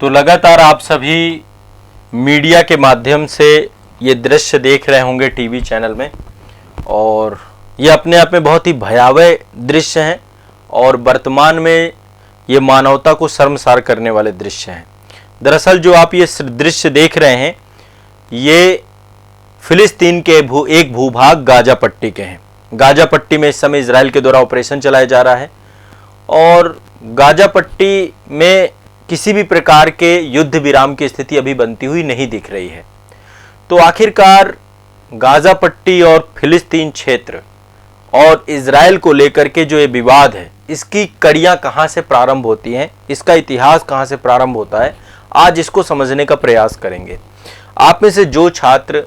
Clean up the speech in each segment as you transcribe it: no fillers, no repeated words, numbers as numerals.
तो लगातार आप सभी मीडिया के माध्यम से ये दृश्य देख रहे होंगे टीवी चैनल में, और ये अपने आप में बहुत ही भयावह दृश्य हैं और वर्तमान में ये मानवता को शर्मसार करने वाले दृश्य हैं। दरअसल जो आप ये दृश्य देख रहे हैं ये फिलिस्तीन के एक भूभाग गाजा पट्टी के हैं। गाजा पट्टी में इस समय इजराइल के द्वारा ऑपरेशन चलाया जा रहा है और गाजा पट्टी में किसी भी प्रकार के युद्ध विराम की स्थिति अभी बनती हुई नहीं दिख रही है। तो आखिरकार गाजा पट्टी और फिलिस्तीन क्षेत्र और इजराइल को लेकर के जो ये विवाद है, इसकी कड़ियां कहां से प्रारंभ होती हैं, इसका इतिहास कहां से प्रारंभ होता है, आज इसको समझने का प्रयास करेंगे। आप में से जो छात्र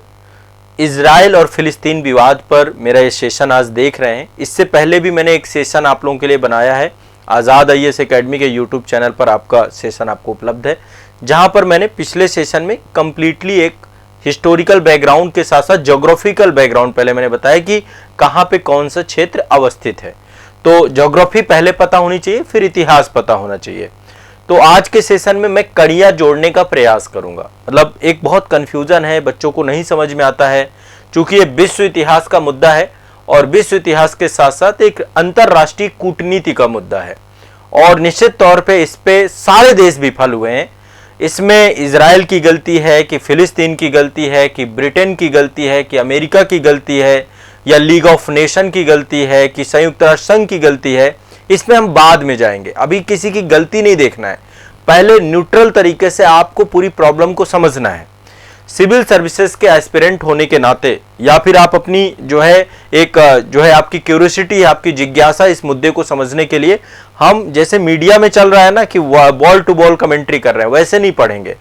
इजराइल और फिलिस्तीन विवाद पर मेरा ये सेशन आज देख रहे हैं, इससे पहले भी मैंने एक सेशन आप लोगों के लिए बनाया है। आज़ाद IAS एकेडमी के यूट्यूब चैनल पर आपका सेशन आपको उपलब्ध है, जहां पर मैंने पिछले सेशन में कंप्लीटली एक हिस्टोरिकल बैकग्राउंड के साथ साथ ज्योग्राफिकल बैकग्राउंड पहले मैंने बताया कि कहां पे कौन सा क्षेत्र अवस्थित है। तो ज्योग्राफी पहले पता होनी चाहिए, फिर इतिहास पता होना चाहिए। तो आज के सेशन में मैं कड़ियां जोड़ने का प्रयास करूंगा। मतलब एक बहुत कंफ्यूजन है, बच्चों को नहीं समझ में आता है, क्योंकि ये विश्व इतिहास का मुद्दा है और विश्व इतिहास के साथ साथ एक अंतरराष्ट्रीय कूटनीति का मुद्दा है और निश्चित तौर पे इस पे सारे देश विफल हुए हैं। इसमें इजराइल की गलती है कि फिलिस्तीन की गलती है कि ब्रिटेन की गलती है कि अमेरिका की गलती है या लीग ऑफ नेशन की गलती है कि संयुक्त राष्ट्र संघ की गलती है, इसमें हम बाद में जाएंगे। अभी किसी की गलती नहीं देखना है, पहले न्यूट्रल तरीके से आपको पूरी प्रॉब्लम को समझना है। सिविल सर्विसेज के एस्पिरेंट होने के नाते या फिर आप अपनी आपकी क्यूरियोसिटी, आपकी जिज्ञासा इस मुद्दे को समझने के लिए हम जैसे मीडिया में चल रहा है ना कि बॉल टू बॉल कमेंट्री कर रहे हैं, वैसे नहीं पढ़ेंगे।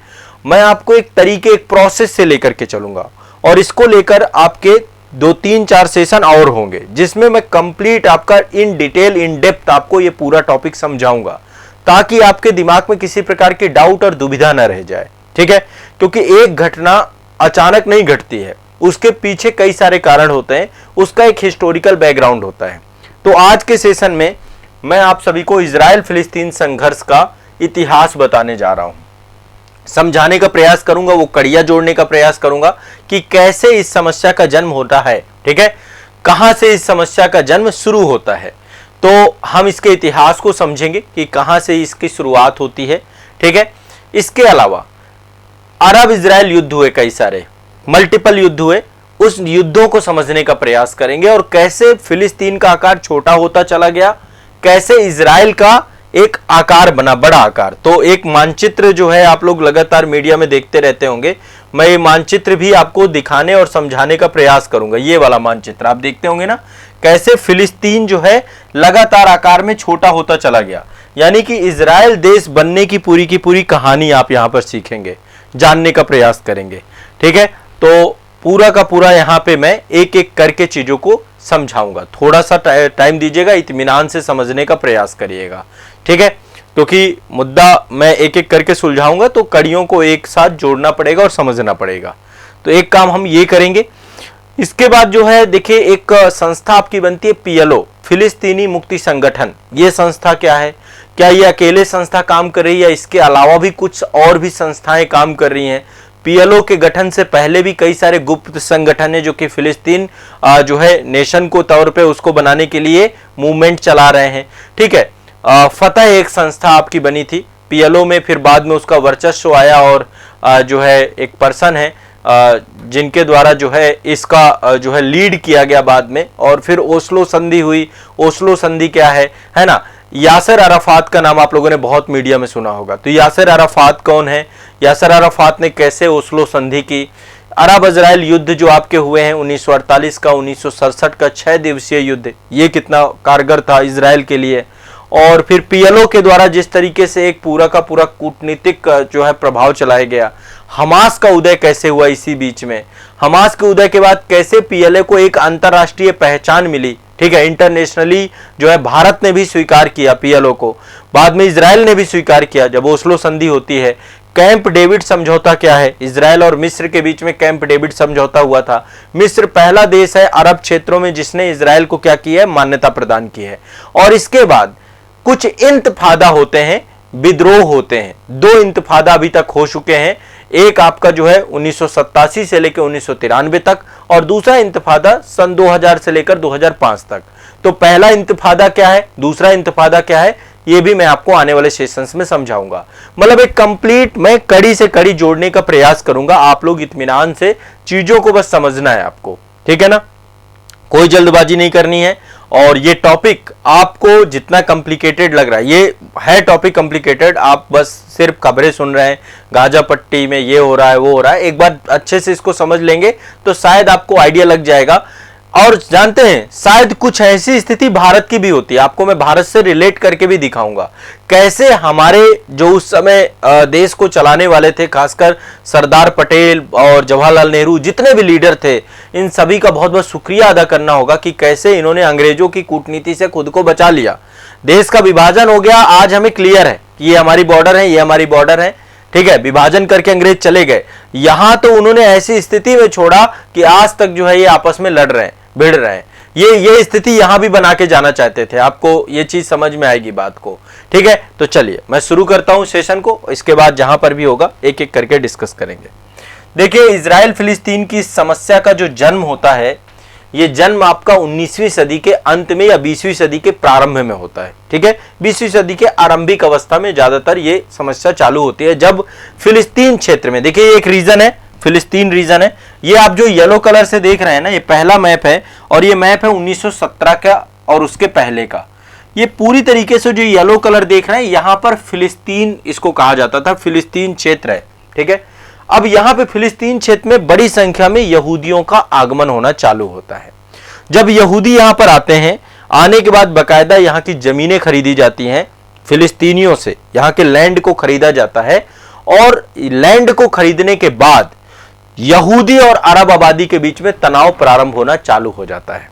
मैं आपको एक तरीके, एक प्रोसेस से लेकर के चलूंगा और इसको लेकर आपके 2-3-4 सेशन और होंगे, जिसमें मैं कंप्लीट आपका इन डिटेल, इन डेप्थ आपको ये पूरा टॉपिक समझाऊंगा, ताकि आपके दिमाग में किसी प्रकार की डाउट और दुविधा न रह जाए। ठीक है, क्योंकि एक घटना अचानक नहीं घटती है, उसके पीछे कई सारे कारण होते हैं, उसका एक हिस्टोरिकल बैकग्राउंड होता है। तो आज के सेशन में मैं आप सभी को इजराइल फिलिस्तीन संघर्ष का इतिहास बताने जा रहा हूं, समझाने का प्रयास करूंगा, वो कड़ियां जोड़ने का प्रयास करूंगा कि कैसे इस समस्या का जन्म होता है। ठीक है, कहां से इस समस्या का जन्म शुरू होता है, तो हम इसके इतिहास को समझेंगे कि कहां से इसकी शुरुआत होती है। ठीक है, इसके अलावा अरब इजराइल युद्ध हुए, कई सारे मल्टीपल युद्ध हुए, उस युद्धों को समझने का प्रयास करेंगे और कैसे फिलिस्तीन का आकार छोटा होता चला गया, कैसे इजराइल का एक आकार बना, बड़ा आकार। तो एक मानचित्र जो है आप लोग लगातार मीडिया में देखते रहते होंगे, मैं ये मानचित्र भी आपको दिखाने और समझाने का प्रयास करूंगा। ये वाला मानचित्र आप देखते होंगे ना, कैसे फिलिस्तीन जो है लगातार आकार में छोटा होता चला गया, यानी कि इजराइल देश बनने की पूरी कहानी आप यहां पर सीखेंगे, जानने का प्रयास करेंगे। ठीक है, तो पूरा का पूरा यहाँ पे मैं एक एक करके चीजों को समझाऊंगा। थोड़ा सा टाइम दीजिएगा, इत्मीनान से समझने का प्रयास करिएगा। ठीक है, क्योंकि मुद्दा मैं एक एक करके सुलझाऊंगा तो कड़ियों को एक साथ जोड़ना पड़ेगा और समझना पड़ेगा। तो एक काम हम ये करेंगे। इसके बाद जो है देखिए, एक संस्था आपकी बनती है PLO, फिलिस्तीनी मुक्ति संगठन। ये संस्था क्या है, क्या ये अकेले संस्था काम कर रही है या इसके अलावा भी कुछ और भी संस्थाएं काम कर रही हैं? PLO के गठन से पहले भी कई सारे गुप्त संगठन है जो कि फिलिस्तीन जो है नेशन को तौर पे उसको बनाने के लिए मूवमेंट चला रहे हैं। ठीक है, फतह एक संस्था आपकी बनी थी PLO में, फिर बाद में उसका वर्चस्व आया और जो है एक पर्सन है जिनके द्वारा जो है इसका जो है लीड किया गया बाद में, और फिर ओस्लो संधि हुई। ओस्लो संधि क्या है ना, यासर अराफात का नाम आप लोगों ने बहुत मीडिया में सुना होगा। तो यासर अराफात कौन है, यासर अराफात ने कैसे ओस्लो संधि की, अरब इजराइल युद्ध जो आपके हुए हैं 1948 का, 1967 का 6 दिवसीय युद्ध, ये कितना कारगर था इजराइल के लिए। और फिर PLO के द्वारा जिस तरीके से एक पूरा का पूरा कूटनीतिक जो है प्रभाव चलाया गया। हमास का उदय कैसे हुआ, इसी बीच में हमास के उदय के बाद कैसे PLO को एक अंतरराष्ट्रीय पहचान मिली। ठीक है, इंटरनेशनली जो है भारत ने भी स्वीकार किया PLO को, बाद में इजराइल ने भी स्वीकार किया जब ओस्लो संधि होती है। कैंप डेविड समझौता क्या है, इजराइल और मिस्र के बीच में कैंप डेविड समझौता हुआ था। मिस्र पहला देश है अरब क्षेत्रों में जिसने इजराइल को क्या किया है, मान्यता प्रदान की है। और इसके बाद कुछ इंतफादा होते हैं विद्रोह होते हैं। 2 इंतफादा अभी तक हो चुके हैं, एक आपका जो है 1987 से लेकर 1993 तक, और दूसरा इंतफादा सन 2000 से लेकर 2005 तक। तो पहला इंतफादा क्या है, दूसरा इंतफादा क्या है, ये भी मैं आपको आने वाले सेशंस में समझाऊंगा। मतलब एक कंप्लीट मैं कड़ी से कड़ी जोड़ने का प्रयास करूंगा, आप लोग इत्मीनान से चीजों को बस समझना है आपको, ठीक है ना, कोई जल्दबाजी नहीं करनी है। और ये टॉपिक आपको जितना कॉम्प्लिकेटेड लग रहा है, ये है टॉपिक कॉम्प्लिकेटेड, आप बस सिर्फ खबरें सुन रहे हैं, गाजा पट्टी में ये हो रहा है वो हो रहा है, एक बार अच्छे से इसको समझ लेंगे तो शायद आपको आइडिया लग जाएगा। और जानते हैं शायद कुछ ऐसी स्थिति भारत की भी होती है, आपको मैं भारत से रिलेट करके भी दिखाऊंगा कैसे हमारे जो उस समय देश को चलाने वाले थे, खासकर सरदार पटेल और जवाहरलाल नेहरू, जितने भी लीडर थे, इन सभी का बहुत बहुत शुक्रिया अदा करना होगा कि कैसे इन्होंने अंग्रेजों की कूटनीति से खुद को बचा लिया। देश का विभाजन हो गया, आज हमें क्लियर है कि ये हमारी बॉर्डर है, ये हमारी बॉर्डर है, ठीक है, विभाजन करके अंग्रेज चले गए। यहां तो उन्होंने ऐसी स्थिति में छोड़ा कि आज तक जो है ये आपस में लड़ रहे हैं, भिड़ रहे हैं। ये स्थिति यहां भी बना के जाना चाहते थे, आपको ये चीज समझ में आएगी बात को, ठीक है। तो चलिए मैं शुरू करता हूं सेशन को, इसके बाद जहां पर भी होगा एक एक करके डिस्कस करेंगे। देखिए, इजराइल फिलिस्तीन की समस्या का जो जन्म होता है, ये जन्म आपका 19वीं सदी के अंत में या 20वीं सदी के प्रारंभ में होता है, ठीक है। 20वीं सदी के आरंभिक अवस्था में ज्यादातर ये समस्या चालू होती है, जब फिलिस्तीन क्षेत्र में, देखिए ये एक रीजन है, फिलिस्तीन रीजन है, ये आप जो येलो कलर से देख रहे हैं ना, ये पहला मैप है, और ये मैप है 1917 का और उसके पहले का। ये पूरी तरीके से जो येलो कलर देख रहे हैं, यहां पर फिलिस्तीन इसको कहा जाता था, फिलिस्तीन क्षेत्र है, ठीक है। अब यहां पे फिलिस्तीन क्षेत्र में बड़ी संख्या में यहूदियों का आगमन होना चालू होता है। जब यहूदी यहां पर आते हैं, आने के बाद बकायदा यहां की जमीनें खरीदी जाती हैं फिलिस्तीनियों से, यहां के लैंड को खरीदा जाता है, और लैंड को खरीदने के बाद यहूदी और अरब आबादी के बीच में तनाव प्रारंभ होना चालू हो जाता है,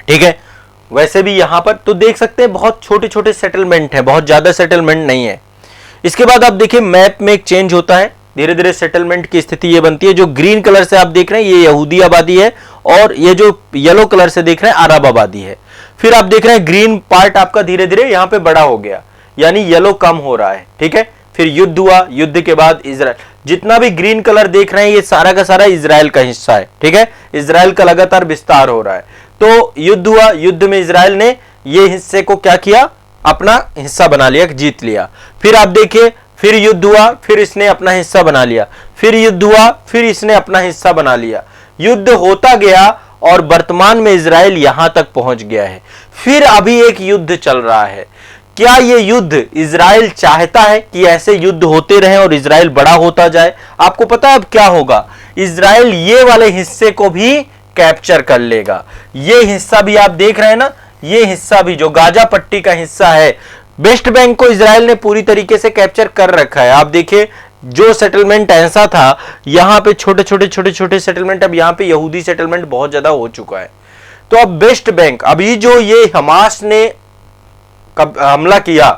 ठीक है। वैसे भी यहां पर तो देख सकते हैं बहुत छोटे छोटे सेटलमेंट है, बहुत ज्यादा सेटलमेंट नहीं है। इसके बाद आप देखिए मैप में एक चेंज होता है, धीरे धीरे सेटलमेंट की स्थिति ये बनती है। जो ग्रीन कलर से आप देख रहे हैं ये यहूदी आबादी है, और ये जो येलो कलर से देख रहे हैं अरब आबादी है। फिर आप देख रहे हैं ग्रीन पार्ट आपका धीरे धीरे यहां पे बड़ा हो गया, यानी येलो कम हो रहा है, ठीक है। फिर युद्ध हुआ, युद्ध के बाद इजराइल, जितना भी ग्रीन कलर देख रहे हैं ये सारा का सारा इजराइल का हिस्सा है, ठीक है। इजराइल का लगातार विस्तार हो रहा है। तो युद्ध हुआ, युद्ध में इजराइल ने ये हिस्से को क्या किया, अपना हिस्सा बना लिया, जीत लिया। फिर आप देखिए, फिर युद्ध हुआ, फिर इसने अपना हिस्सा बना लिया, फिर युद्ध हुआ, फिर इसने अपना हिस्सा बना लिया। युद्ध होता गया और वर्तमान में इजराइल यहां तक पहुंच गया है। फिर अभी एक युद्ध चल रहा है। क्या ये युद्ध इजराइल चाहता है कि ऐसे युद्ध होते रहें और इजराइल बड़ा होता जाए? आपको पता है अब क्या होगा, इजराइल ये वाले हिस्से को भी कैप्चर कर लेगा। ये हिस्सा भी आप देख रहे हैं ना, ये हिस्सा भी जो गाजा पट्टी का हिस्सा है, वेस्ट बैंक को इजराइल ने पूरी तरीके से कैप्चर कर रखा है। आप देखिए जो सेटलमेंट ऐसा था, यहां पे छोटे छोटे सेटलमेंट, अब यहां पे यहूदी सेटलमेंट बहुत ज्यादा हो चुका है। तो अब वेस्ट बैंक, अभी जो ये हमास ने हमला किया,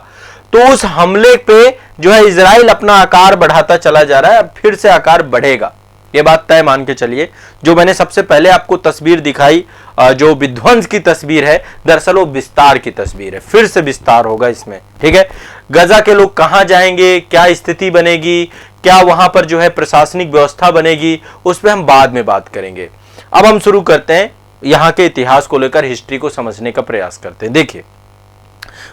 तो उस हमले पे जो है इजराइल अपना आकार बढ़ाता चला जा रहा है, अब फिर से आकार बढ़ेगा, ये बात तय मान के चलिए। जो मैंने सबसे पहले आपको तस्वीर दिखाई, जो विध्वंस की तस्वीर है, दरअसल वो विस्तार की तस्वीर है, फिर से विस्तार होगा इसमें, ठीक है। गजा के लोग कहां जाएंगे, क्या स्थिति बनेगी, क्या वहां पर जो है प्रशासनिक व्यवस्था बनेगी, उस पर हम बाद में बात करेंगे। अब हम शुरू करते हैं, यहां के इतिहास को लेकर हिस्ट्री को समझने का प्रयास करते हैं। देखिए,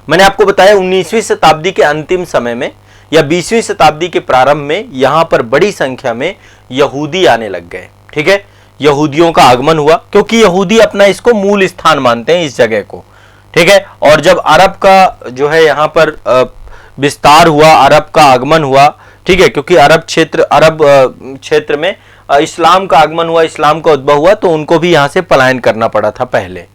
मैंने आपको बताया 19वीं शताब्दी के अंतिम समय में या 20वीं शताब्दी के प्रारंभ में यहां पर बड़ी संख्या में यहूदी आने लग गए, ठीक है। यहूदियों का आगमन हुआ, क्योंकि यहूदी अपना इसको मूल स्थान मानते हैं इस जगह को, ठीक है। और जब अरब का जो है यहां पर विस्तार हुआ, अरब का आगमन हुआ, ठीक है, क्योंकि अरब क्षेत्र में इस्लाम का आगमन हुआ, इस्लाम का उद्भव हुआ, तो उनको भी यहां से पलायन करना पड़ा था पहले।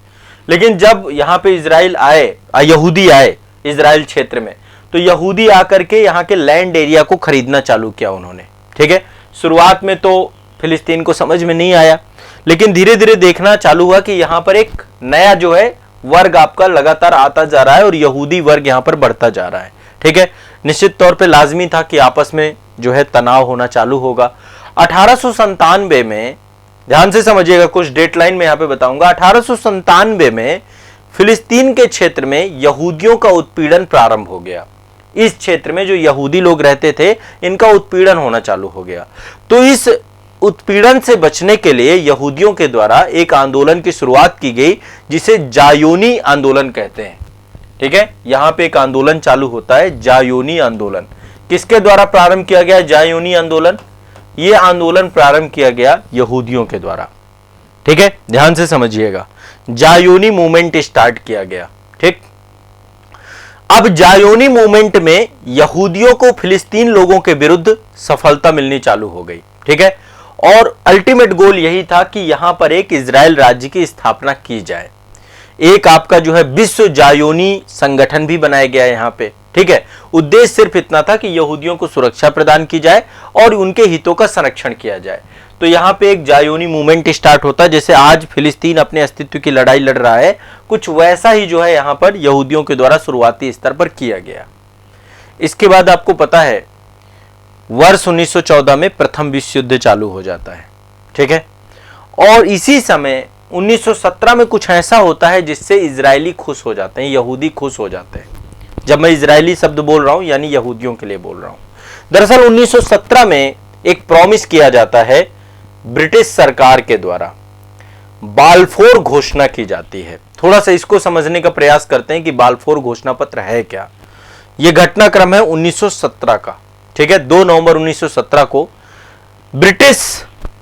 लेकिन जब यहां पे इजराइल आए, यहूदी आए इजराइल क्षेत्र में, तो यहूदी आकर के यहां के लैंड एरिया को खरीदना चालू किया उन्होंने, ठीक है। शुरुआत में तो फिलिस्तीन को समझ में नहीं आया, लेकिन धीरे धीरे देखना चालू हुआ कि यहां पर एक नया जो है वर्ग आपका लगातार आता जा रहा है और यहूदी वर्ग यहां पर बढ़ता जा रहा है, ठीक है। निश्चित तौर पे लाजमी था कि आपस में जो है तनाव होना चालू होगा। 1897 में, ध्यान से समझिएगा, कुछ डेटलाइन में यहां पे बताऊंगा। 1897 में फिलिस्तीन के क्षेत्र में यहूदियों का उत्पीड़न प्रारंभ हो गया। इस क्षेत्र में जो यहूदी लोग रहते थे इनका उत्पीड़न होना चालू हो गया। तो इस उत्पीड़न से बचने के लिए यहूदियों के द्वारा एक आंदोलन की शुरुआत की गई जिसे जायोनी आंदोलन कहते हैं। ठीक है, यहां पे एक आंदोलन चालू होता है, जायोनी आंदोलन। किसके द्वारा प्रारंभ किया गया जायोनी आंदोलन? यह आंदोलन प्रारंभ किया गया यहूदियों के द्वारा। ठीक है, ध्यान से समझिएगा, जायोनी मूवमेंट स्टार्ट किया गया। ठीक, अब जायोनी मूवमेंट में यहूदियों को फिलिस्तीन लोगों के विरुद्ध सफलता मिलनी चालू हो गई। ठीक है, और अल्टीमेट गोल यही था कि यहां पर एक इजराइल राज्य की स्थापना की जाए। एक आपका जो है विश्व जायोनी संगठन भी बनाया गया यहां पे। ठीक है, उद्देश्य सिर्फ इतना था कि यहूदियों को सुरक्षा प्रदान की जाए और उनके हितों का संरक्षण किया जाए। तो यहां पे एक जायोनी मूवमेंट स्टार्ट होता है, जैसे आज फिलिस्तीन अपने अस्तित्व की लड़ाई लड़ रहा है, कुछ वैसा ही जो है यहां पर यहूदियों के द्वारा शुरुआती स्तर पर किया गया। इसके बाद आपको पता है वर्ष 1914 में प्रथम विश्व युद्ध चालू हो जाता है। ठीक है, और इसी समय 1917 में कुछ ऐसा होता है जिससे इजरायली खुश हो जाते हैं, यहूदी खुश हो जाते हैं। जब मैं इजरायली शब्द बोल रहा हूं यानी यहूदियों के लिए बोल रहा हूं। दरअसल 1917 में एक प्रॉमिस किया जाता है ब्रिटिश सरकार के द्वारा, बाल्फोर घोषणा की जाती है। थोड़ा सा इसको समझने का प्रयास करते हैं कि बाल्फोर घोषणा पत्र है क्या। यह घटनाक्रम है 1917 का। ठीक है, 2 नवंबर 1917 को ब्रिटिश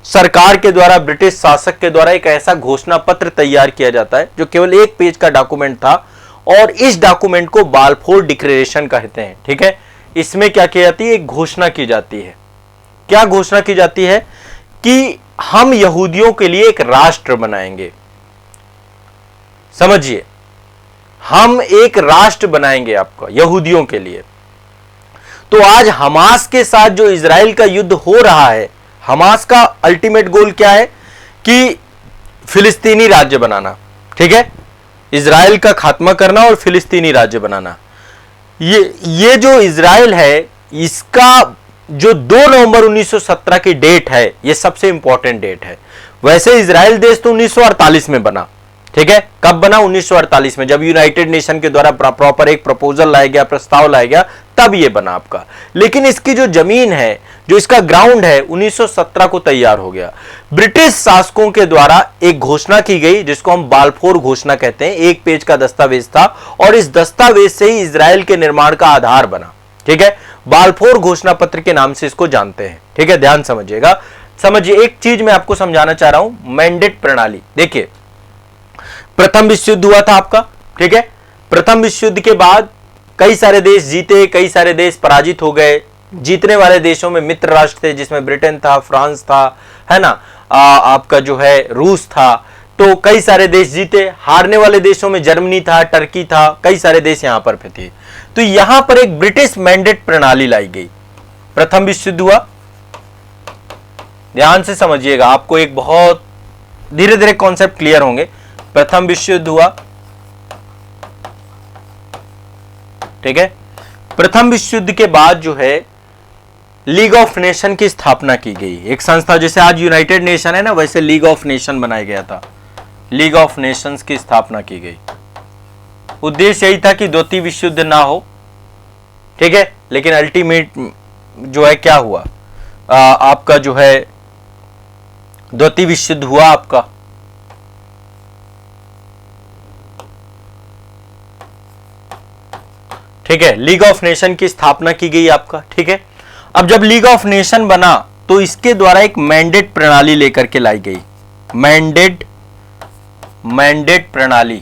सरकार के द्वारा, ब्रिटिश शासक के द्वारा एक ऐसा घोषणा पत्र तैयार किया जाता है जो केवल 1 पेज का डॉक्यूमेंट था, और इस डॉक्यूमेंट को बाल्फोर डिक्लेरेशन कहते हैं। ठीक है, इसमें क्या की जाती है, एक घोषणा की जाती है। क्या घोषणा की जाती है कि हम यहूदियों के लिए एक राष्ट्र बनाएंगे। समझिए, हम एक राष्ट्र बनाएंगे आपका यहूदियों के लिए। तो आज हमास के साथ जो इजराइल का युद्ध हो रहा है, हमास का अल्टीमेट गोल क्या है कि फिलिस्तीनी राज्य बनाना। ठीक है, इजराइल का खात्मा करना और फिलिस्तीनी राज्य बनाना। ये जो इजराइल है, इसका जो 2 नवंबर 1917 की डेट है, ये सबसे इंपॉर्टेंट डेट है। वैसे इजराइल देश तो 1948 में बना। ठीक है, कब बना? 1948 में, जब यूनाइटेड नेशन के द्वारा प्रॉपर एक प्रपोजल लाया गया, प्रस्ताव लाया गया, तब ये बना आपका। लेकिन इसकी जो जमीन है, जो इसका ग्राउंड है, 1917 को तैयार हो गया। ब्रिटिश शासकों के द्वारा एक घोषणा की गई जिसको हम बाल्फोर घोषणा कहते हैं। 1 पेज का दस्तावेज था और इस दस्तावेज से ही इजराइल के निर्माण का आधार बना। ठीक है, बाल्फोर घोषणा पत्र के नाम से इसको जानते हैं। ठीक है, ध्यान समझिएगा। समझिए, एक चीज मैं आपको समझाना चाह रहा हूं, मैंडेट प्रणाली। देखिए, प्रथम विश्व युद्ध हुआ था आपका। ठीक है, प्रथम विश्व युद्ध के बाद कई सारे देश जीते, कई सारे देश पराजित हो गए। जीतने वाले देशों में मित्र राष्ट्र थे, जिसमें ब्रिटेन था, फ्रांस था, है ना, आपका जो है रूस था। तो कई सारे देश जीते। हारने वाले देशों में जर्मनी था, टर्की था, कई सारे देश यहां पर थे। तो यहां पर एक ब्रिटिश मैंडेट प्रणाली लाई गई। प्रथम विश्व युद्ध हुआ, ध्यान से समझिएगा, आपको एक बहुत धीरे धीरे कॉन्सेप्ट क्लियर होंगे। प्रथम विश्व युद्ध हुआ। ठीक है, प्रथम विश्व युद्ध के बाद जो है लीग ऑफ नेशन की स्थापना की गई। एक संस्था, जैसे आज यूनाइटेड नेशन है ना, वैसे लीग ऑफ नेशन बनाया गया था। लीग ऑफ नेशंस की स्थापना की गई। उद्देश्य यही था कि द्वितीय विश्व युद्ध ना हो। ठीक है, लेकिन अल्टीमेट जो है क्या हुआ, आपका जो है द्वितीय विश्व युद्ध हुआ आपका। ठीक है, लीग ऑफ नेशन की स्थापना की गई आपका। ठीक है, अब जब लीग ऑफ नेशन बना तो इसके द्वारा एक मैंडेट प्रणाली लेकर के लाई गई। मैंडेट प्रणाली।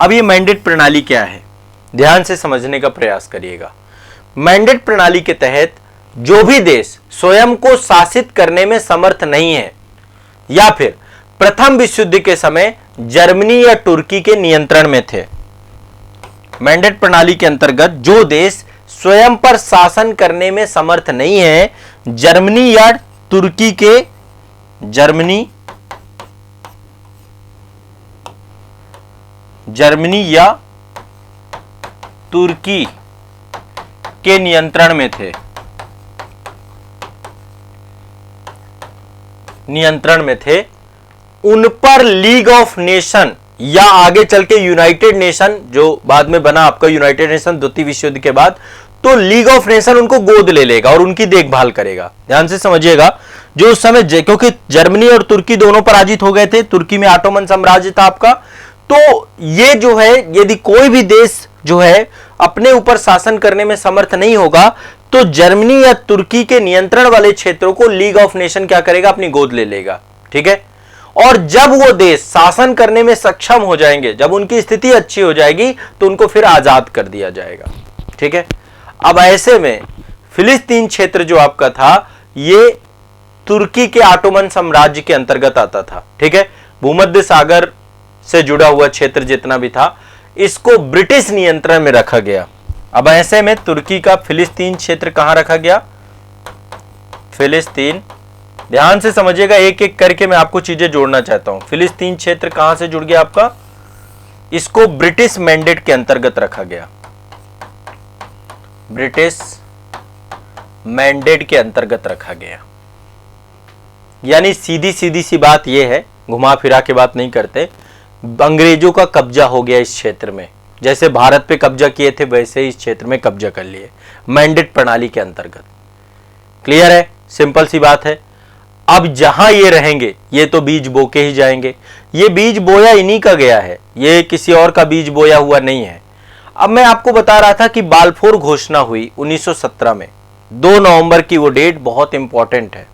अब ये मैंडेट प्रणाली क्या है, ध्यान से समझने का प्रयास करिएगा। मैंडेट प्रणाली के तहत जो भी देश स्वयं को शासित करने में समर्थ नहीं है, या फिर प्रथम विश्व युद्ध के समय जर्मनी या तुर्की के नियंत्रण में थे, मैंडेट प्रणाली के अंतर्गत जो देश स्वयं पर शासन करने में समर्थ नहीं है, जर्मनी या तुर्की के, जर्मनी या तुर्की के नियंत्रण में थे, उन पर लीग ऑफ नेशन या आगे चल के यूनाइटेड नेशन जो बाद में बना आपका यूनाइटेड नेशन द्वितीय विश्व युद्ध के बाद, तो लीग ऑफ नेशन उनको गोद ले लेगा और उनकी देखभाल करेगा। ध्यान से समझिएगा, जो उस समय क्योंकि जर्मनी और तुर्की दोनों पराजित हो गए थे, तुर्की में ऑटोमन साम्राज्य था आपका, तो ये जो है यदि कोई भी देश जो है अपने ऊपर शासन करने में समर्थ नहीं होगा तो जर्मनी या तुर्की के नियंत्रण वाले क्षेत्रों को लीग ऑफ नेशन क्या करेगा, अपनी गोद ले लेगा। ठीक है, और जब वो देश शासन करने में सक्षम हो जाएंगे, जब उनकी स्थिति अच्छी हो जाएगी तो उनको फिर आजाद कर दिया जाएगा। ठीक है, अब ऐसे में फिलिस्तीन क्षेत्र जो आपका था ये तुर्की के ऑटोमन साम्राज्य के अंतर्गत आता था। ठीक है, भूमध्य सागर से जुड़ा हुआ क्षेत्र जितना भी था इसको ब्रिटिश नियंत्रण में रखा गया। अब ऐसे में तुर्की का फिलिस्तीन क्षेत्र कहां रखा गया, फिलिस्तीन। ध्यान से समझिएगा, एक एक करके मैं आपको चीजें जोड़ना चाहता हूं। फिलिस्तीन क्षेत्र कहां से जुड़ गया आपका, इसको ब्रिटिश मैंडेट के अंतर्गत रखा गया, ब्रिटिश मैंडेट के अंतर्गत रखा गया। यानी सीधी सीधी सी बात यह है, घुमा फिरा के बात नहीं करते, अंग्रेजों का कब्जा हो गया इस क्षेत्र में। जैसे भारत पे कब्जा किए थे वैसे ही इस क्षेत्र में कब्जा कर लिए मैंडेट प्रणाली के अंतर्गत। क्लियर है, सिंपल सी बात है। अब जहां ये रहेंगे ये तो बीज बो के ही जाएंगे, ये बीज बोया इन्हीं का गया है, ये किसी और का बीज बोया हुआ नहीं है। अब मैं आपको बता रहा था कि बाल्फोर घोषणा हुई 1917 में, 2 नवंबर की वो डेट बहुत इंपॉर्टेंट है।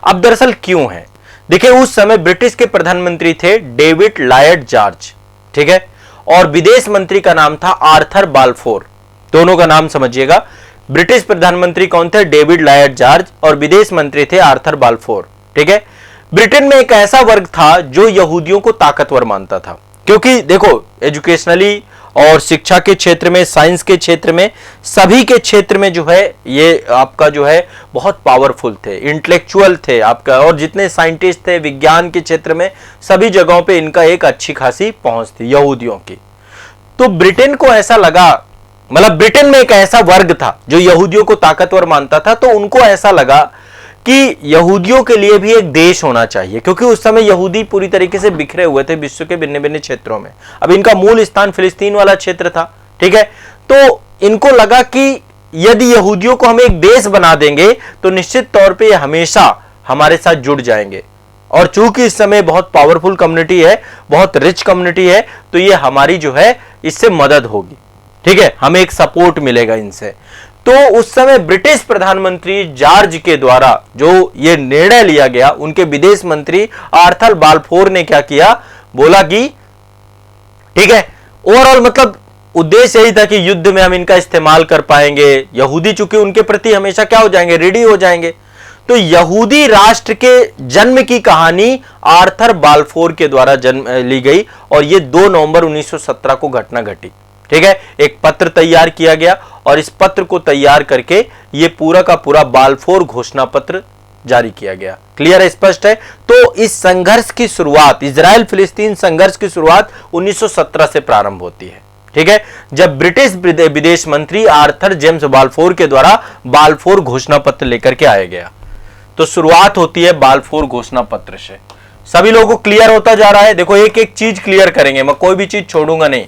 अब दरअसल क्यों है, देखिए उस समय ब्रिटिश के प्रधानमंत्री थे डेविड लॉयड जॉर्ज। ठीक है, और विदेश मंत्री का नाम था आर्थर बाल्फोर। दोनों का नाम समझिएगा, ब्रिटिश प्रधानमंत्री कौन थे, डेविड लॉयड जॉर्ज, और विदेश मंत्री थे आर्थर बाल्फोर। ठीक है, ब्रिटेन में एक ऐसा वर्ग था जो यहूदियों को ताकतवर मानता था, क्योंकि देखो एजुकेशनली और शिक्षा के क्षेत्र में, साइंस के क्षेत्र में, सभी के क्षेत्र में जो है ये आपका जो है बहुत पावरफुल थे, इंटेलेक्चुअल थे आपका, और जितने साइंटिस्ट थे विज्ञान के क्षेत्र में सभी जगहों पे इनका एक अच्छी खासी पहुंच थी यहूदियों की। तो ब्रिटेन को ऐसा लगा, मतलब ब्रिटेन में एक ऐसा वर्ग था जो यहूदियों को ताकतवर मानता था, तो उनको ऐसा लगा कि यहूदियों के लिए भी एक देश होना चाहिए, क्योंकि उस समय यहूदी पूरी तरीके से बिखरे हुए थे विश्व के भिन्न भिन्न क्षेत्रों में। अब इनका मूल स्थान फिलिस्तीन वाला क्षेत्र था। ठीक है, तो इनको लगा कि यदि यहूदियों को हम एक देश बना देंगे तो निश्चित तौर पे ये हमेशा हमारे साथ जुड़ जाएंगे, और चूंकि इस समय बहुत पावरफुल कम्युनिटी है, बहुत रिच कम्युनिटी है, तो ये हमारी जो है इससे मदद होगी। ठीक है, हमें एक सपोर्ट मिलेगा इनसे। तो उस समय ब्रिटिश प्रधानमंत्री जॉर्ज के द्वारा जो ये निर्णय लिया गया, उनके विदेश मंत्री आर्थर बाल्फोर ने क्या किया, बोला कि ठीक है, ओवरऑल मतलब उद्देश्य यही था कि युद्ध में हम इनका इस्तेमाल कर पाएंगे, यहूदी चूंकि उनके प्रति हमेशा क्या हो जाएंगे, रेडी हो जाएंगे। तो यहूदी राष्ट्र के जन्म की कहानी आर्थर बाल्फोर के द्वारा जन्म ली गई, और ये 2 नवंबर 1917 को घटना घटी। ठीक है, एक पत्र तैयार किया गया और इस पत्र को तैयार करके ये पूरा का पूरा बाल्फोर घोषणा पत्र जारी किया गया। क्लियर है, स्पष्ट है। तो इस संघर्ष की शुरुआत, इजराइल फिलिस्तीन संघर्ष की शुरुआत 1917 से प्रारंभ होती है। ठीक है, जब ब्रिटिश विदेश मंत्री आर्थर जेम्स बाल्फोर के द्वारा बाल्फोर घोषणा पत्र लेकर के आया गया, तो शुरुआत होती है बाल्फोर घोषणा पत्र से। सभी लोगों को क्लियर होता जा रहा है। देखो एक एक चीज क्लियर करेंगे, मैं कोई भी चीज छोड़ूंगा नहीं।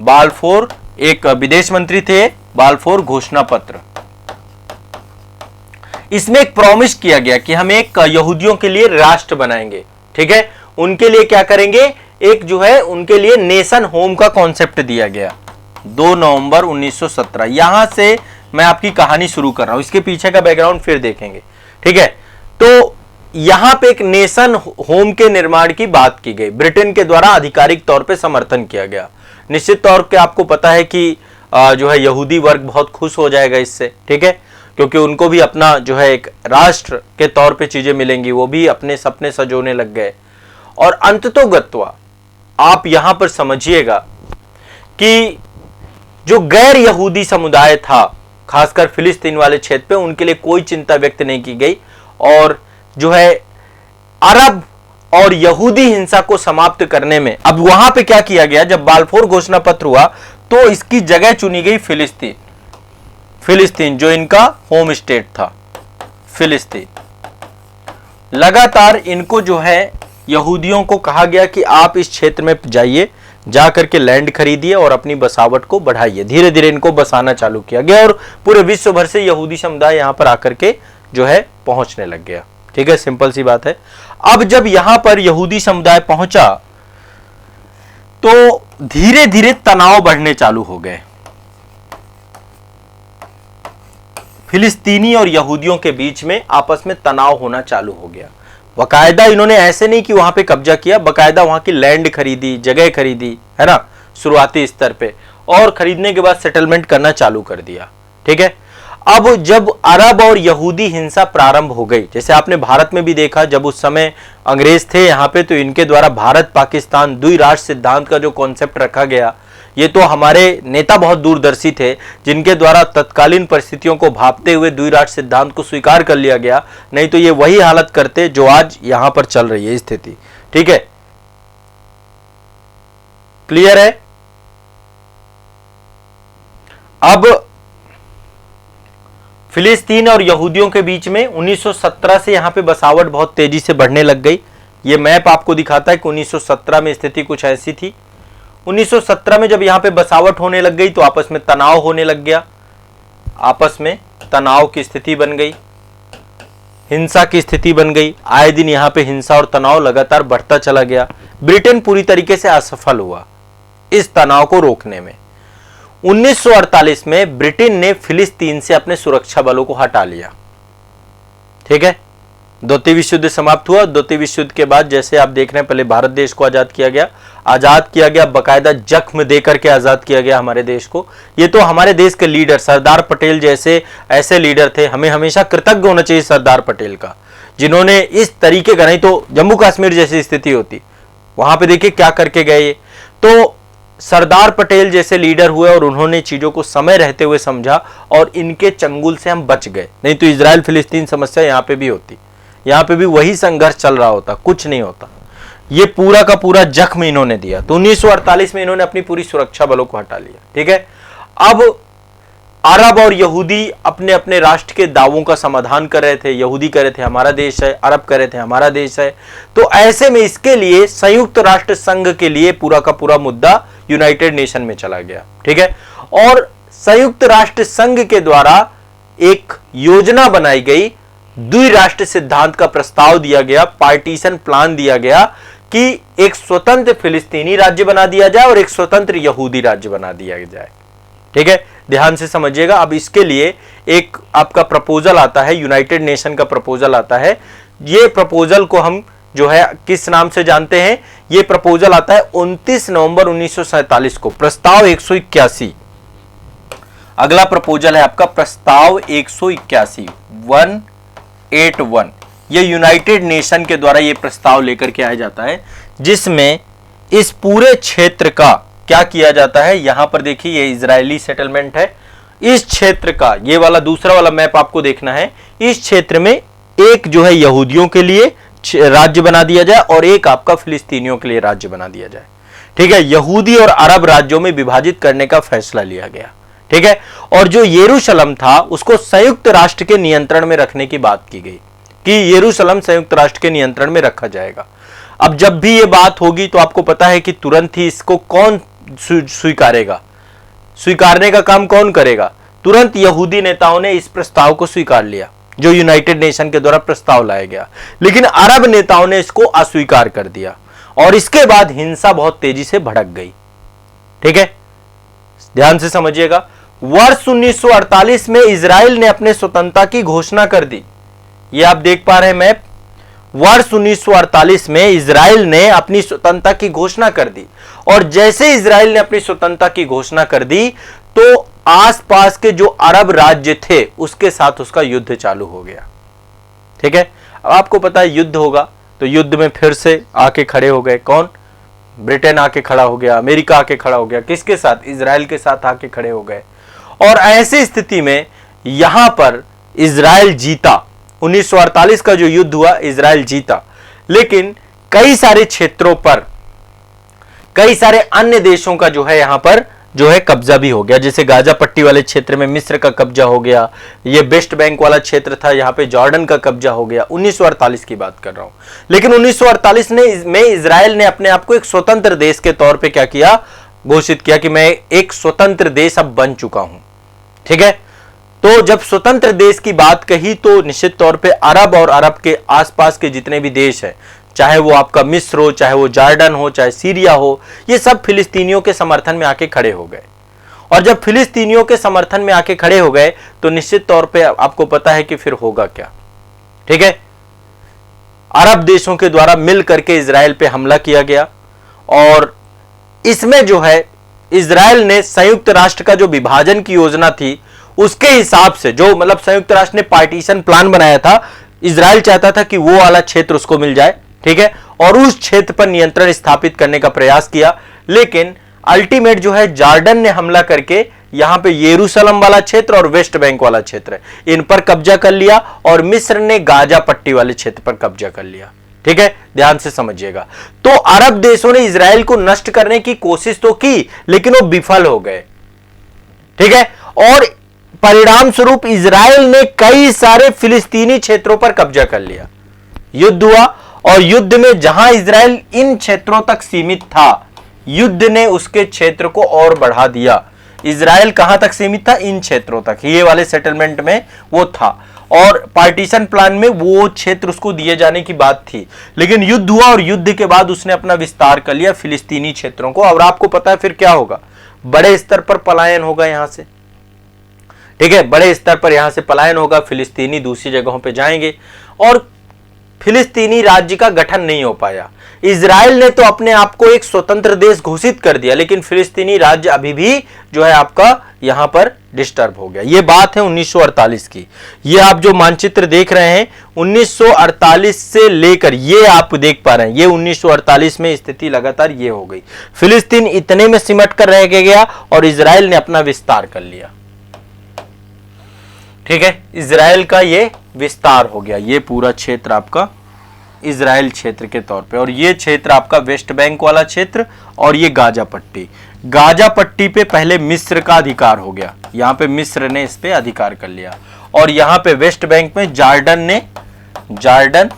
बाल्फोर एक विदेश मंत्री थे, बाल्फोर घोषणा पत्र, इसमें एक प्रॉमिस किया गया कि हम एक यहूदियों के लिए राष्ट्र बनाएंगे। ठीक है, उनके लिए क्या करेंगे, एक जो है उनके लिए नेशन होम का कॉन्सेप्ट दिया गया। 2 नवंबर 1917, यहां से मैं आपकी कहानी शुरू कर रहा हूं, इसके पीछे का बैकग्राउंड फिर देखेंगे। ठीक है, तो यहां पे एक नेशन होम के निर्माण की बात की गई, ब्रिटेन के द्वारा आधिकारिक तौर पे समर्थन किया गया। निश्चित तौर पे आपको पता है कि जो है यहूदी वर्ग बहुत खुश हो जाएगा इससे। ठीक है, क्योंकि उनको भी अपना जो है एक राष्ट्र के तौर पे चीजें मिलेंगी, वो भी अपने सपने सजोने लग गए। और अंततोगत्वा आप यहां पर समझिएगा कि जो गैर यहूदी समुदाय था, खासकर फिलिस्तीन वाले क्षेत्र पे, उनके लिए कोई चिंता व्यक्त नहीं की गई, और जो है अरब और यहूदी हिंसा को समाप्त करने में अब वहां पे क्या किया गया, जब बाल्फोर घोषणा पत्र हुआ तो इसकी जगह चुनी गई फिलिस्तीन। फिलिस्तीन जो इनका होम स्टेट था, फिलिस्तीन। लगातार इनको जो है यहूदियों को कहा गया कि आप इस क्षेत्र में जाइए, जा करके लैंड खरीदिए और अपनी बसावट को बढ़ाइए। धीरे धीरे इनको बसाना चालू किया गया और पूरे विश्व भर से यहूदी समुदाय यहां पर आकर के जो है पहुंचने लग गया। ठीक है, सिंपल सी बात है। अब जब यहां पर यहूदी समुदाय पहुंचा तो धीरे धीरे तनाव बढ़ने चालू हो गए। फिलिस्तीनी और यहूदियों के बीच में आपस में तनाव होना चालू हो गया। बकायदा इन्होंने ऐसे नहीं कि वहां पे कब्जा किया, बकायदा वहां की लैंड खरीदी, जगह खरीदी, है ना, शुरुआती स्तर पे, और खरीदने के बाद सेटलमेंट करना चालू कर दिया। ठीक है, अब जब अरब और यहूदी हिंसा प्रारंभ हो गई, जैसे आपने भारत में भी देखा, जब उस समय अंग्रेज थे यहाँ पे, तो इनके द्वारा भारत पाकिस्तान द्विराष्ट्र सिद्धांत का जो कॉन्सेप्ट रखा गया, ये तो हमारे नेता बहुत दूरदर्शी थे, जिनके द्वारा तत्कालीन परिस्थितियों को भांपते हुए द्विराष्ट्र सिद्धांत को स्वीकार कर लिया गया। नहीं तो ये वही हालत करते जो आज यहां पर चल रही है स्थिति। ठीक है, क्लियर है। अब फिलिस्तीन और यहूदियों के बीच में 1917 से यहां पे बसावट बहुत तेजी से बढ़ने लग गई। ये मैप आपको दिखाता है कि 1917 में स्थिति कुछ ऐसी थी। 1917 में जब यहां पे बसावट होने लग गई तो आपस में तनाव होने लग गया, आपस में तनाव की स्थिति बन गई, हिंसा की स्थिति बन गई। आए दिन यहां पे हिंसा और तनाव लगातार बढ़ता चला गया। ब्रिटेन पूरी तरीके से असफल हुआ इस तनाव को रोकने में। 1948 में ब्रिटेन ने फिलिस्तीन से अपने सुरक्षा बलों को हटा लिया। ठीक है, द्वितीय विश्व युद्ध समाप्त हुआ। द्वितीय विश्व युद्ध के बाद जैसे आप देख रहे हैं, पहले भारत देश को आजाद किया गया, बकायदा जख्म देकर के आजाद किया गया हमारे देश को। ये तो हमारे देश के लीडर सरदार पटेल जैसे ऐसे लीडर थे, हमें हमेशा कृतज्ञ होना चाहिए सरदार पटेल का, जिन्होंने इस तरीके का, नहीं तो जम्मू कश्मीर जैसी स्थिति होती, वहां पे देखिए क्या करके गए। तो सरदार पटेल जैसे लीडर हुए और उन्होंने चीजों को समय रहते हुए समझा और इनके चंगुल से हम बच गए। नहीं तो इजराइल फिलिस्तीन समस्या यहां पे भी होती, यहां पे भी वही संघर्ष चल रहा होता, कुछ नहीं होता। ये पूरा का पूरा जख्म इन्होंने दिया। तो 1948 में इन्होंने अपनी पूरी सुरक्षा बलों को हटा लिया। ठीक है, अब अरब और यहूदी अपने अपने राष्ट्र के दावों का समाधान कर रहे थे। यहूदी कह रहे थे हमारा देश है, अरब कह रहे थे हमारा देश है। तो ऐसे में इसके लिए संयुक्त राष्ट्र संघ के लिए पूरा का पूरा मुद्दा यूनाइटेड नेशन में चला गया। ठीक है, और संयुक्त राष्ट्र संघ के द्वारा एक योजना बनाई गई, द्विराष्ट्र सिद्धांत का प्रस्ताव दिया गया, पार्टीशन प्लान दिया गया कि एक स्वतंत्र फिलिस्तीनी राज्य बना दिया जाए और एक स्वतंत्र यहूदी राज्य बना दिया जाए। ठीक है, ध्यान से समझिएगा। अब इसके लिए एक आपका प्रपोजल आता है, यूनाइटेड नेशन का प्रपोजल आता है। ये प्रपोजल को हम जो है किस नाम से जानते हैं, ये प्रपोजल आता है 29 नवंबर 1947 को, प्रस्ताव 181। अगला प्रपोजल है आपका प्रस्ताव 181 181। ये यूनाइटेड नेशन के द्वारा ये प्रस्ताव लेकर के आया जाता है, जिसमें इस पूरे क्षेत्र का क्या किया जाता है। यहां पर देखिए ये इजरायली सेटलमेंट है। इस क्षेत्र का ये वाला दूसरा वाला मैप आपको देखना है। इस क्षेत्र में एक जो है यहूदियों के लिए राज्य बना दिया जाए और एक आपका फिलिस्तीनियों के लिए राज्य बना दिया जाए। ठीक है, यहूदी और अरब राज्यों में विभाजित करने का फैसला लिया गया। ठीक है, और जो यरूशलेम था उसको संयुक्त राष्ट्र के नियंत्रण में रखने की बात की गई कि यरूशलेम संयुक्त राष्ट्र के नियंत्रण में रखा जाएगा। अब जब भी ये बात होगी तो आपको पता है कि तुरंत ही इसको कौन स्वीकारेगा, स्वीकारने का काम कौन करेगा। तुरंत यहूदी नेताओं ने इस प्रस्ताव को स्वीकार लिया जो यूनाइटेड नेशन के द्वारा प्रस्ताव लाया गया, लेकिन अरब नेताओं ने इसको अस्वीकार कर दिया और इसके बाद हिंसा बहुत तेजी से भड़क गई। ठीक है, ध्यान से समझिएगा। वर्ष 1948 में इजराइल ने अपने स्वतंत्रता की घोषणा कर दी। ये आप देख पा रहे हैं मैप। वर्ष 1948 में इजराइल ने अपनी स्वतंत्रता की घोषणा कर दी और जैसे इजराइल ने अपनी स्वतंत्रता की घोषणा कर दी तो आसपास के जो अरब राज्य थे उसके साथ उसका युद्ध चालू हो गया। ठीक है, अब आपको पता है युद्ध होगा तो युद्ध में फिर से आके खड़े हो गए कौन, ब्रिटेन आके खड़ा हो गया, अमेरिका आके खड़ा हो गया। किसके साथ, इजराइल के साथ आके खड़े हो गए। और ऐसी स्थिति में यहां पर इजराइल जीता। 1948 का जो युद्ध हुआ इजराइल जीता, लेकिन कई सारे क्षेत्रों पर कई सारे अन्य देशों का जो है यहां पर जो है कब्जा भी हो गया। जैसे गाजा पट्टी वाले क्षेत्र में मिस्र का कब्जा हो गया, ये वेस्ट बैंक वाला क्षेत्र था, यहाँ पे जॉर्डन का कब्जा हो गया। 1948 की बात कर रहा हूं। लेकिन 1948 में इजराइल ने अपने आप को एक स्वतंत्र देश के तौर पे क्या किया, घोषित किया कि मैं एक स्वतंत्र देश अब बन चुका हूं। ठीक है, तो जब स्वतंत्र देश की बात कही तो निश्चित तौर पे अरब और अरब के आसपास के जितने भी देश हैं, चाहे वो आपका मिस्र हो, चाहे वो जॉर्डन हो, चाहे सीरिया हो, ये सब फिलिस्तीनियों के समर्थन में आके खड़े हो गए। और जब फिलिस्तीनियों के समर्थन में आके खड़े हो गए तो निश्चित तौर पे आपको पता है कि फिर होगा क्या। ठीक है, अरब देशों के द्वारा मिल करके इजराइल पे हमला किया गया और इसमें जो है इजराइल ने संयुक्त राष्ट्र का जो विभाजन की योजना थी उसके हिसाब से, जो मतलब संयुक्त राष्ट्र ने पार्टीशन प्लान बनाया था, इजराइल चाहता था कि वो वाला क्षेत्र उसको मिल जाए। ठीक है, और उस क्षेत्र पर नियंत्रण स्थापित करने का प्रयास किया। लेकिन अल्टीमेट जो है जॉर्डन ने हमला करके यहां पे यरूशलेम वाला क्षेत्र और वेस्ट बैंक वाला क्षेत्र इन पर कब्जा कर लिया और मिस्र ने गाजा पट्टी वाले क्षेत्र पर कब्जा कर लिया। ठीक है, ध्यान से समझिएगा। तो अरब देशों ने इजराइल को नष्ट करने की कोशिश तो की लेकिन वो विफल हो गए। ठीक है, और परिणाम स्वरूप इजराइल ने कई सारे फिलिस्तीनी क्षेत्रों पर कब्जा कर लिया। युद्ध हुआ और युद्ध में जहां इजराइल इन क्षेत्रों तक सीमित था, युद्ध ने उसके क्षेत्र को और बढ़ा दिया। इजराइल कहां तक सीमित था, इन क्षेत्रों तक, ये वाले सेटलमेंट में वो था और पार्टीशन प्लान में वो क्षेत्र उसको दिए जाने की बात थी। लेकिन युद्ध हुआ और युद्ध के बाद उसने अपना विस्तार कर लिया फिलिस्तीनी क्षेत्रों को। और आपको पता है फिर क्या होगा, बड़े स्तर पर पलायन होगा यहां से। ठीक है, बड़े स्तर पर यहां से पलायन होगा, फिलिस्तीनी दूसरी जगहों पे जाएंगे और फिलिस्तीनी राज्य का गठन नहीं हो पाया। इजराइल ने तो अपने आप को एक स्वतंत्र देश घोषित कर दिया लेकिन फिलिस्तीनी राज्य अभी भी जो है आपका यहां पर डिस्टर्ब हो गया। ये बात है 1948 की। ये आप जो मानचित्र देख रहे हैं 1948 से लेकर ये आप देख पा रहे हैं, ये 1948 में स्थिति लगातार ये हो गई। फिलिस्तीन इतने में सिमट कर रह गया और इजराइल ने अपना विस्तार कर लिया। ठीक है, इजराइल का ये विस्तार हो गया, ये पूरा क्षेत्र आपका इजराइल क्षेत्र के तौर पे। और ये क्षेत्र आपका वेस्ट बैंक वाला क्षेत्र और ये गाजा पट्टी। गाजा पट्टी पे पहले मिस्र का अधिकार हो गया, यहाँ पे मिस्र ने इस पे अधिकार कर लिया और यहाँ पे वेस्ट बैंक में जॉर्डन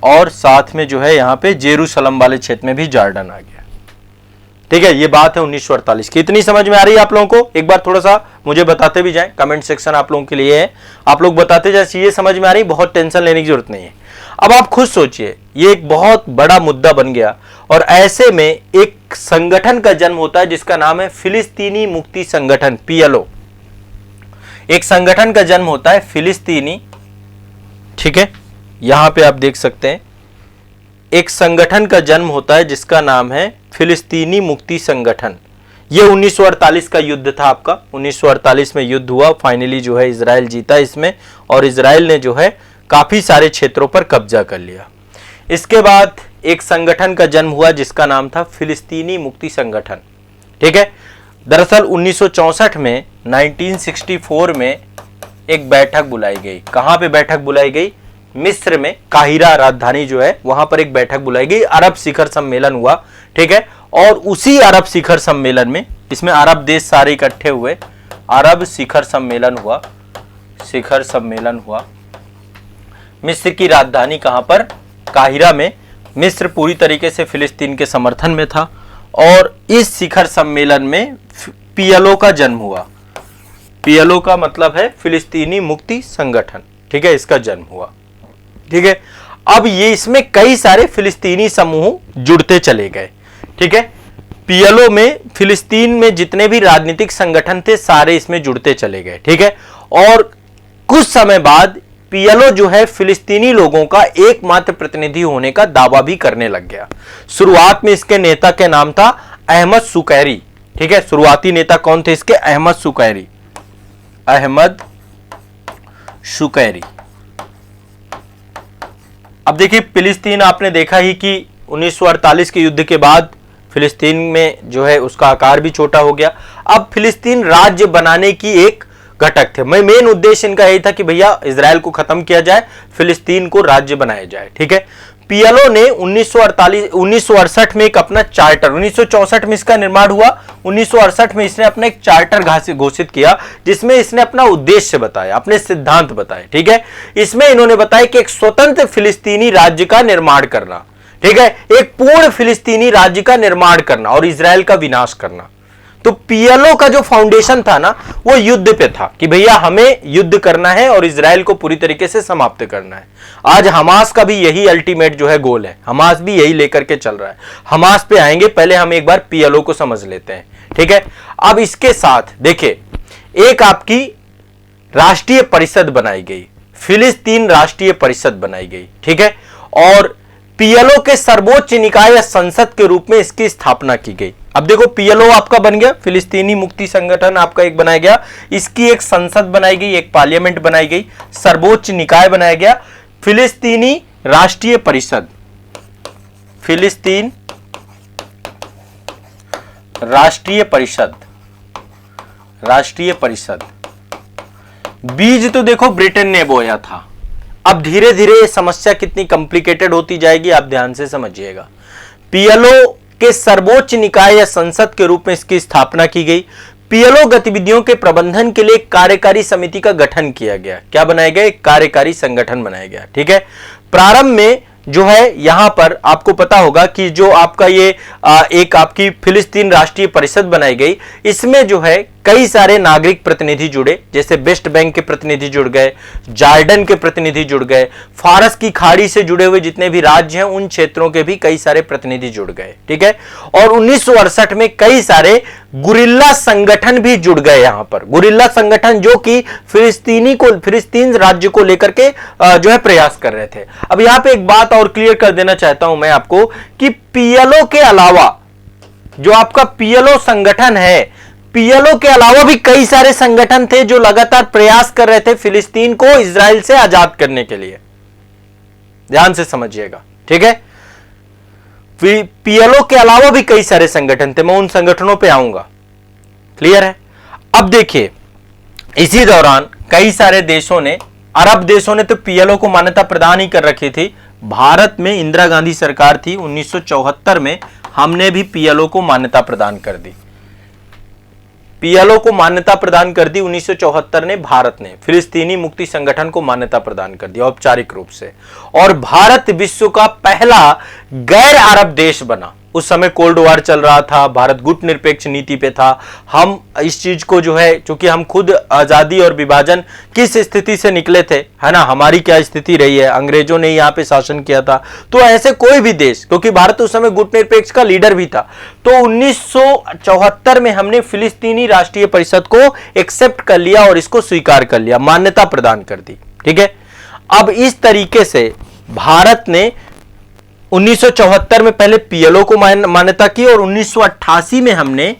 और साथ में जो है यहाँ पे जेरूशलम वाले क्षेत्र में भी जॉर्डन आ गया। ठीक है, ये बात है 1948 की। इतनी समझ में आ रही है आप लोगों को? एक बार थोड़ा सा मुझे बताते भी जाएं, कमेंट सेक्शन आप लोगों के लिए है, आप लोग बताते जाए ये समझ में आ रही, बहुत टेंशन लेने की जरूरत नहीं है। अब आप खुद सोचिए, ये एक बहुत बड़ा मुद्दा बन गया और ऐसे में एक संगठन का जन्म होता है जिसका नाम है फिलिस्तीनी मुक्ति संगठन, PLO। एक संगठन का जन्म होता है फिलिस्तीनी, ठीक है, यहां पे आप देख सकते हैं एक संगठन का जन्म होता है जिसका नाम है फिलिस्तीनी मुक्ति संगठन। यह 1948 का युद्ध था आपका, 1948 में युद्ध हुआ, फाइनली जो है इजराइल जीता इसमें और इजराइल ने जो है काफी सारे क्षेत्रों पर कब्जा कर लिया। इसके बाद एक संगठन का जन्म हुआ जिसका नाम था फिलिस्तीनी मुक्ति संगठन। ठीक है, दरअसल 1964 में 1964 में एक बैठक बुलाई गई। कहां पे बैठक बुलाई गई? मिस्र में, काहिरा राजधानी जो है वहां पर एक बैठक बुलाई गई, अरब शिखर सम्मेलन हुआ। ठीक है, और उसी अरब शिखर सम्मेलन में, इसमें अरब देश सारे इकट्ठे हुए, अरब शिखर सम्मेलन हुआ, शिखर सम्मेलन हुआ। मिस्र की राजधानी कहां पर? काहिरा में। मिस्र पूरी तरीके से फिलिस्तीन के समर्थन में था और इस शिखर सम्मेलन में PLO का जन्म हुआ। PLO का मतलब है फिलिस्तीनी मुक्ति संगठन। ठीक है, इसका जन्म हुआ। ठीक है, अब ये इसमें कई सारे फिलिस्तीनी समूह जुड़ते चले गए। ठीक है, PLO में फिलिस्तीन में जितने भी राजनीतिक संगठन थे सारे इसमें जुड़ते चले गए। ठीक है, और कुछ समय बाद PLO जो है फिलिस्तीनी लोगों का एकमात्र प्रतिनिधि होने का दावा भी करने लग गया। शुरुआत में इसके नेता के नाम था अहमद सुकैरी। ठीक है, शुरुआती नेता कौन थे इसके? अहमद सुकैरी, अहमद सुकैरी। अब देखिए, फिलिस्तीन आपने देखा ही कि 1948 के युद्ध के बाद फिलिस्तीन में जो है उसका आकार भी छोटा हो गया। अब फिलिस्तीन राज्य बनाने की एक घटक थे। मेन उद्देश्य इनका यही था कि भैया इजराइल को खत्म किया जाए, फिलिस्तीन को राज्य बनाया जाए। ठीक है, पीएलओ ने 1968 में एक अपना चार्टर, 1964 में इसका निर्माण हुआ, 1968 में इसने अपना एक चार्टर घोषित किया जिसमें इसने अपना उद्देश्य बताया, अपने सिद्धांत बताए। ठीक है, इसमें इन्होंने बताया कि एक स्वतंत्र फिलिस्तीनी राज्य का निर्माण करना, ठीक है, एक पूर्ण फिलिस्तीनी राज्य का निर्माण करना और इजराइल का विनाश करना। तो पीएलओ का जो फाउंडेशन था ना, वो युद्ध पे था कि भैया हमें युद्ध करना है और इजराइल को पूरी तरीके से समाप्त करना है। आज हमास का भी यही अल्टीमेट जो है गोल है, हमास भी यही लेकर के चल रहा है। हमास पे आएंगे, पहले हम एक बार पीएलओ को समझ लेते हैं। ठीक है, अब इसके साथ देखिए, एक आपकी राष्ट्रीय परिषद बनाई गई, फिलिस्तीन राष्ट्रीय परिषद बनाई गई। ठीक है, और पीएलओ के सर्वोच्च निकाय या संसद के रूप में इसकी स्थापना की गई। अब देखो, पीएलओ आपका बन गया, फिलिस्तीनी मुक्ति संगठन आपका एक बनाया गया, इसकी एक संसद बनाई गई, एक पार्लियामेंट बनाई गई, सर्वोच्च निकाय बनाया गया, फिलिस्तीनी राष्ट्रीय परिषद, फिलिस्तीन राष्ट्रीय परिषद, राष्ट्रीय परिषद। बीज तो देखो ब्रिटेन ने बोया था। अब धीरे धीरे ये समस्या कितनी कॉम्प्लिकेटेड होती जाएगी, आप ध्यान से समझिएगा। पीएलओ के सर्वोच्च निकाय या संसद के रूप में इसकी स्थापना की गई। पीएलओ गतिविधियों के प्रबंधन के लिए एक कार्यकारी समिति का गठन किया गया। क्या बनाया गया? एक कार्यकारी संगठन बनाया गया। ठीक है, प्रारंभ में जो है यहां पर आपको पता होगा कि जो आपका ये एक आपकी फिलिस्तीन राष्ट्रीय परिषद बनाई गई, इसमें जो है कई सारे नागरिक प्रतिनिधि जुड़े, जैसे वेस्ट बैंक के प्रतिनिधि जुड़ गए, जॉर्डन के प्रतिनिधि जुड़ गए, फारस की खाड़ी से जुड़े हुए जितने भी राज्य हैं उन क्षेत्रों के भी कई सारे प्रतिनिधि जुड़ गए। ठीक है, और 1968 में कई सारे गुरिल्ला संगठन भी जुड़ गए। यहां पर गुरिल्ला संगठन जो कि फिलिस्तीन राज्य को लेकर के जो है प्रयास कर रहे थे। अब यहां पे एक बात और क्लियर कर देना चाहता हूं मैं आपको कि पीएलओ के अलावा जो आपका पीएलओ संगठन है, पीएलओ के अलावा भी कई सारे संगठन थे जो लगातार प्रयास कर रहे थे फिलिस्तीन को इजराइल से आजाद करने के लिए। ध्यान से समझिएगा। ठीक है, पीएलओ के अलावा भी कई सारे संगठन थे, मैं उन संगठनों पे आऊंगा। क्लियर है? अब देखिए, इसी दौरान कई सारे देशों ने, अरब देशों ने तो पीएलओ को मान्यता प्रदान ही कर रखी थी। भारत में इंदिरा गांधी सरकार थी, 1974 में हमने भी पीएलओ को मान्यता प्रदान कर दी। पीएलओ को मान्यता प्रदान कर दी 1974 ने, भारत ने फिलिस्तीनी मुक्ति संगठन को मान्यता प्रदान कर दिया औपचारिक रूप से। और भारत विश्व का पहला गैर अरब देश बना। उस समय कोल्ड वॉर चल रहा था, भारत गुटनिरपेक्ष नीति पे था। हम इस चीज को जो है, क्योंकि हम खुद आजादी और विभाजन किस स्थिति से निकले थे, है ना, हमारी क्या स्थिति रही है, अंग्रेजों ने यहाँ पे शासन किया था, तो ऐसे कोई भी देश, क्योंकि भारत उस समय गुटनिरपेक्ष का लीडर भी था, तो 1974 में हमने फिलिस्तीनी राष्ट्रीय परिषद को एक्सेप्ट कर लिया और इसको स्वीकार कर लिया, मान्यता प्रदान कर दी। ठीक है, अब इस तरीके से भारत ने 1974 में पहले पीएलओ को मान्यता की और 1988 में हमने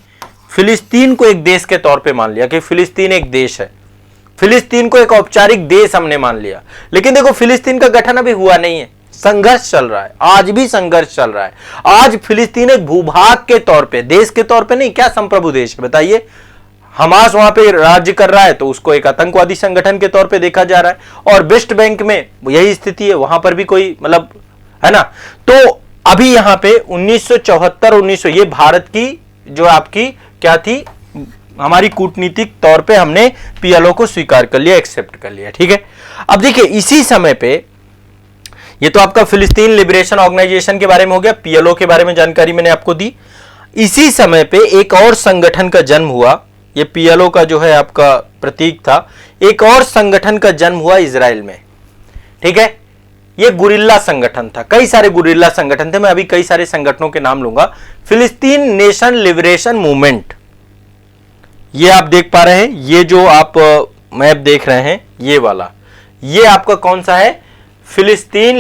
फिलिस्तीन को एक देश के तौर पे मान लिया कि फिलिस्तीन एक देश है। फिलिस्तीन को एक औपचारिक देश हमने मान लिया। लेकिन देखो, फिलिस्तीन का गठन अभी हुआ नहीं है, संघर्ष चल रहा है, आज भी संघर्ष चल रहा है। आज फिलिस्तीन एक भूभाग के तौर पे, देश के तौर पे नहीं, क्या संप्रभु देश है बताइए। हमास वहां पे राज्य कर रहा है तो उसको एक आतंकवादी संगठन के तौर पे देखा जा रहा है। और वेस्ट बैंक में यही स्थिति है, वहां पर भी कोई मतलब, है ना। तो अभी यहां पे 1974 ये भारत की जो आपकी क्या थी, हमारी कूटनीतिक तौर पे हमने पीएलओ को स्वीकार कर लिया, एक्सेप्ट कर लिया। ठीक है, अब देखिए इसी समय पे, ये तो आपका फिलिस्तीन लिबरेशन ऑर्गेनाइजेशन के बारे में हो गया, पीएलओ के बारे में जानकारी मैंने आपको दी। इसी समय पे एक और संगठन का जन्म हुआ, ये पीएलओ का जो है आपका प्रतीक था, एक और संगठन का जन्म हुआ इजराइल में। ठीक है, ये गुरिल्ला संगठन था, कई सारे गुरिल्ला संगठन थे, मैं अभी कई सारे संगठनों के नाम लूंगा। फिलिस्तीन नेशन लिबरेशन मूवमेंट, ये आप देख पा रहे हैं, ये जो आप मैप देख रहे हैं ये वाला, ये आपका कौन सा है, फिलिस्तीन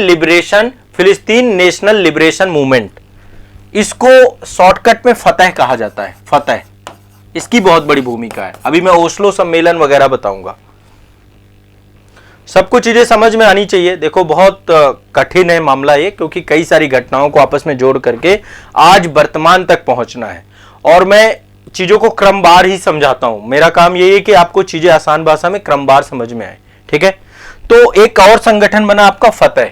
नेशनल लिबरेशन मूवमेंट। इसको शॉर्टकट में फतह कहा जाता है, फतह, इसकी बहुत बड़ी भूमिका है। अभी मैं ओस्लो सम्मेलन वगैरह बताऊंगा। सबको चीजें समझ में आनी चाहिए। देखो, बहुत कठिन है मामला ये, क्योंकि कई सारी घटनाओं को आपस में जोड़ करके आज वर्तमान तक पहुंचना है, और मैं चीजों को क्रमवार ही समझाता हूं। मेरा काम यही है कि आपको चीजें आसान भाषा में क्रमवार समझ में आए। ठीक है, तो एक और संगठन बना आपका फतह।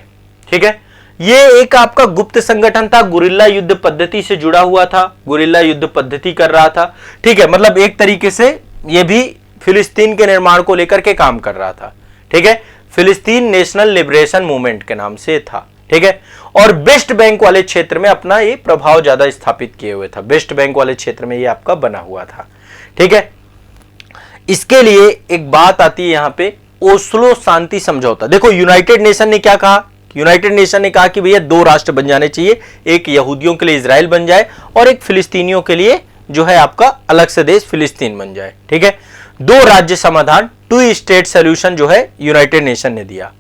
ठीक है, ये एक आपका गुप्त संगठन था, गुरिल्ला युद्ध पद्धति से जुड़ा हुआ था, गुरिल्ला युद्ध पद्धति कर रहा था। ठीक है, मतलब एक तरीके से ये भी फिलिस्तीन के निर्माण को लेकर के काम कर रहा था। ठीक है, फिलिस्तीन नेशनल लिबरेशन मूवमेंट के नाम से था। ठीक है, और वेस्ट बैंक वाले क्षेत्र में अपना ये प्रभाव ज्यादा स्थापित किए हुए था, वेस्ट बैंक वाले क्षेत्र में ये आपका बना हुआ था। ठीक है, इसके लिए एक बात आती है यहां पे, ओस्लो शांति समझौता। देखो यूनाइटेड नेशन ने क्या कहा, यूनाइटेड नेशन ने कहा कि भैया 2 राष्ट्र बन जाने चाहिए, एक यहूदियों के लिए इजराइल बन जाए और एक फिलिस्तीनियों के लिए जो है आपका अलग से देश फिलिस्तीन बन जाए। ठीक है, 2 राज्य समाधान, 2 स्टेट सोल्यूशन जो है यूनाइटेड नेशन ने दिया।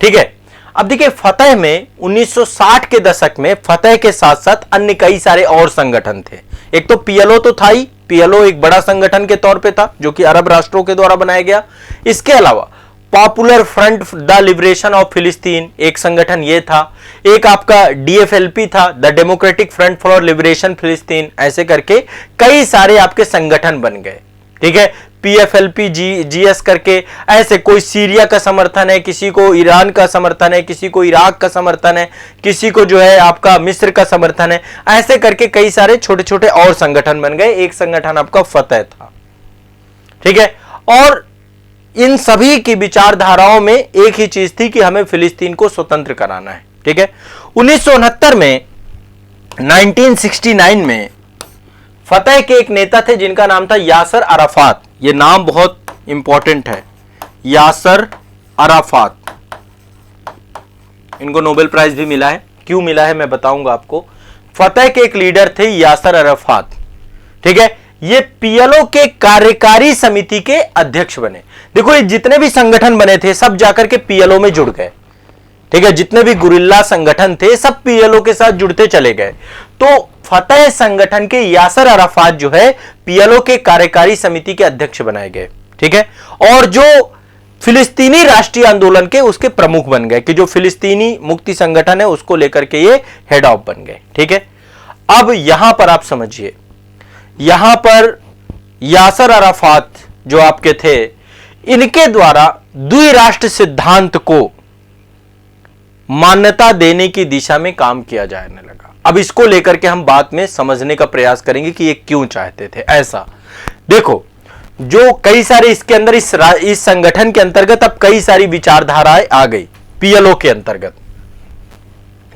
ठीक है, अब देखिए फतह में 1960 के दशक में फतह के साथ साथ अन्य कई सारे और संगठन थे। एक तो पीएलओ तो था ही, पीएलओ एक बड़ा संगठन के तौर पे था जो कि अरब राष्ट्रों के द्वारा बनाया गया। इसके अलावा popular front the liberation of फिलिस्तीन एक संगठन ये था, एक आपका डीएफएलपी था, the democratic front for liberation फिलिस्तीन, ऐसे करके कई सारे आपके संगठन बन गए। ठीक है, पीएफएलपी जीएस करके, ऐसे कोई सीरिया का समर्थन है, किसी को ईरान का समर्थन है, किसी को इराक का समर्थन है, किसी को जो है आपका मिस्र का समर्थन है, ऐसे करके कई सारे छोटे छोटे और संगठन बन गए। एक संगठन आपका फतह था। ठीक है, और इन सभी की विचारधाराओं में एक ही चीज थी कि हमें फिलिस्तीन को स्वतंत्र कराना है। ठीक है, 1969 में 1969 में फतह के एक नेता थे जिनका नाम था यासर अराफात। ये नाम बहुत इंपॉर्टेंट है, यासर अराफात। इनको नोबेल प्राइज भी मिला है, क्यों मिला है मैं बताऊंगा आपको। फतह के एक लीडर थे यासर अराफात। ठीक है, ये पीएलओ के कार्यकारी समिति के अध्यक्ष बने। देखो ये जितने भी संगठन बने थे सब जाकर के पीएलओ में जुड़ गए। ठीक है, जितने भी गुरिल्ला संगठन थे सब पीएलओ के साथ जुड़ते चले गए। तो फतह संगठन के यासर अराफात जो है पीएलओ के कार्यकारी समिति के अध्यक्ष बनाए गए। ठीक है, और जो फिलिस्तीनी राष्ट्रीय आंदोलन के उसके प्रमुख बन गए कि जो फिलिस्तीनी मुक्ति संगठन है उसको लेकर के ये हेड ऑफ बन गए। ठीक है, अब यहां पर आप समझिए, यहां पर यासर अराफात जो आपके थे, इनके द्वारा द्विराष्ट्र सिद्धांत को मान्यता देने की दिशा में काम किया जाने लगा। अब इसको लेकर के हम बाद में समझने का प्रयास करेंगे कि ये क्यों चाहते थे ऐसा। देखो, जो कई सारे इसके अंदर इस संगठन के अंतर्गत अब कई सारी विचारधाराएं आ गई पीएलओ के अंतर्गत।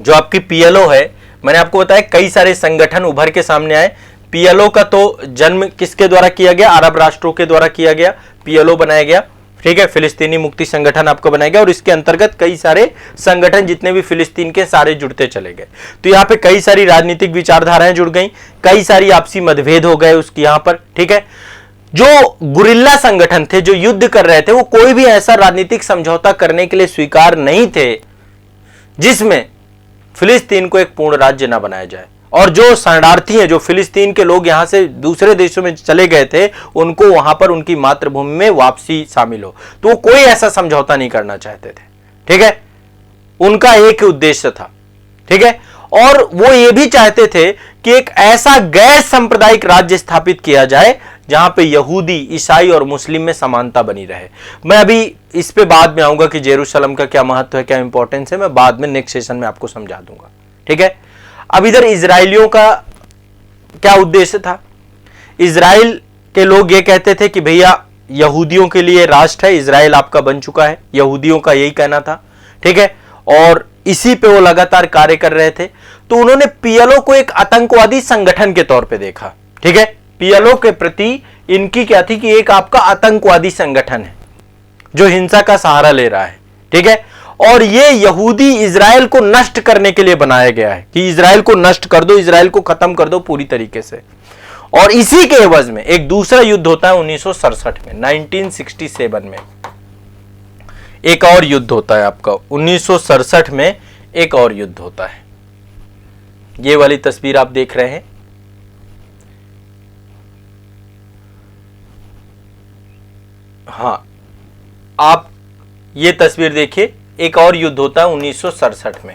जो आपकी पीएलओ है, मैंने आपको बताया कई सारे संगठन उभर के सामने आए। पीएलओ का तो जन्म किसके द्वारा किया गया, अरब राष्ट्रों के द्वारा किया गया, पीएलओ बनाया गया। ठीक है, फिलिस्तीनी मुक्ति संगठन आपको बनाया गया और इसके अंतर्गत कई सारे संगठन जितने भी फिलिस्तीन के सारे जुड़ते चले गए। तो यहाँ पे कई सारी राजनीतिक विचारधाराएं जुड़ गई, कई सारी आपसी मतभेद हो गए उसकी यहाँ पर। ठीक है, जो गुरिल्ला संगठन थे जो युद्ध कर रहे थे वो कोई भी ऐसा राजनीतिक समझौता करने के लिए स्वीकार नहीं थे जिसमें फिलिस्तीन को एक पूर्ण राज्य ना बनाया जाए। और जो शरणार्थी हैं, जो फिलिस्तीन के लोग यहां से दूसरे देशों में चले गए थे, उनको वहां पर उनकी मातृभूमि में वापसी शामिल हो, तो वो कोई ऐसा समझौता नहीं करना चाहते थे। ठीक है, उनका एक उद्देश्य था। ठीक है, और वो ये भी चाहते थे कि एक ऐसा गैर सांप्रदायिक राज्य स्थापित किया जाए जहां पे यहूदी, ईसाई और मुस्लिम में समानता बनी रहे। मैं अभी इस पे बाद में आऊंगा कि जेरूशलम का क्या महत्व है, क्या इंपॉर्टेंस है, मैं बाद में नेक्स्ट सेशन में आपको समझा दूंगा। ठीक है, अब इधर इजराइलियों का क्या उद्देश्य था। इजराइल के लोग ये कहते थे कि भैया यहूदियों के लिए राष्ट्र है, इजराइल आपका बन चुका है, यहूदियों का यही कहना था। ठीक है, और इसी पे वो लगातार कार्य कर रहे थे। तो उन्होंने पीएलओ को एक आतंकवादी संगठन के तौर पे देखा। ठीक है, पीएलओ के प्रति इनकी क्या थी कि एक आपका आतंकवादी संगठन है जो हिंसा का सहारा ले रहा है। ठीक है, और ये यहूदी इजराइल को नष्ट करने के लिए बनाया गया है कि इजराइल को नष्ट कर दो, इजराइल को खत्म कर दो पूरी तरीके से। और इसी के एवज में एक दूसरा युद्ध होता है 1967 में, 1967 में एक और युद्ध होता है आपका। 1967 में एक और युद्ध होता है। ये वाली तस्वीर आप देख रहे हैं, हाँ आप ये तस्वीर देखिए। एक और युद्ध होता है 1967 में।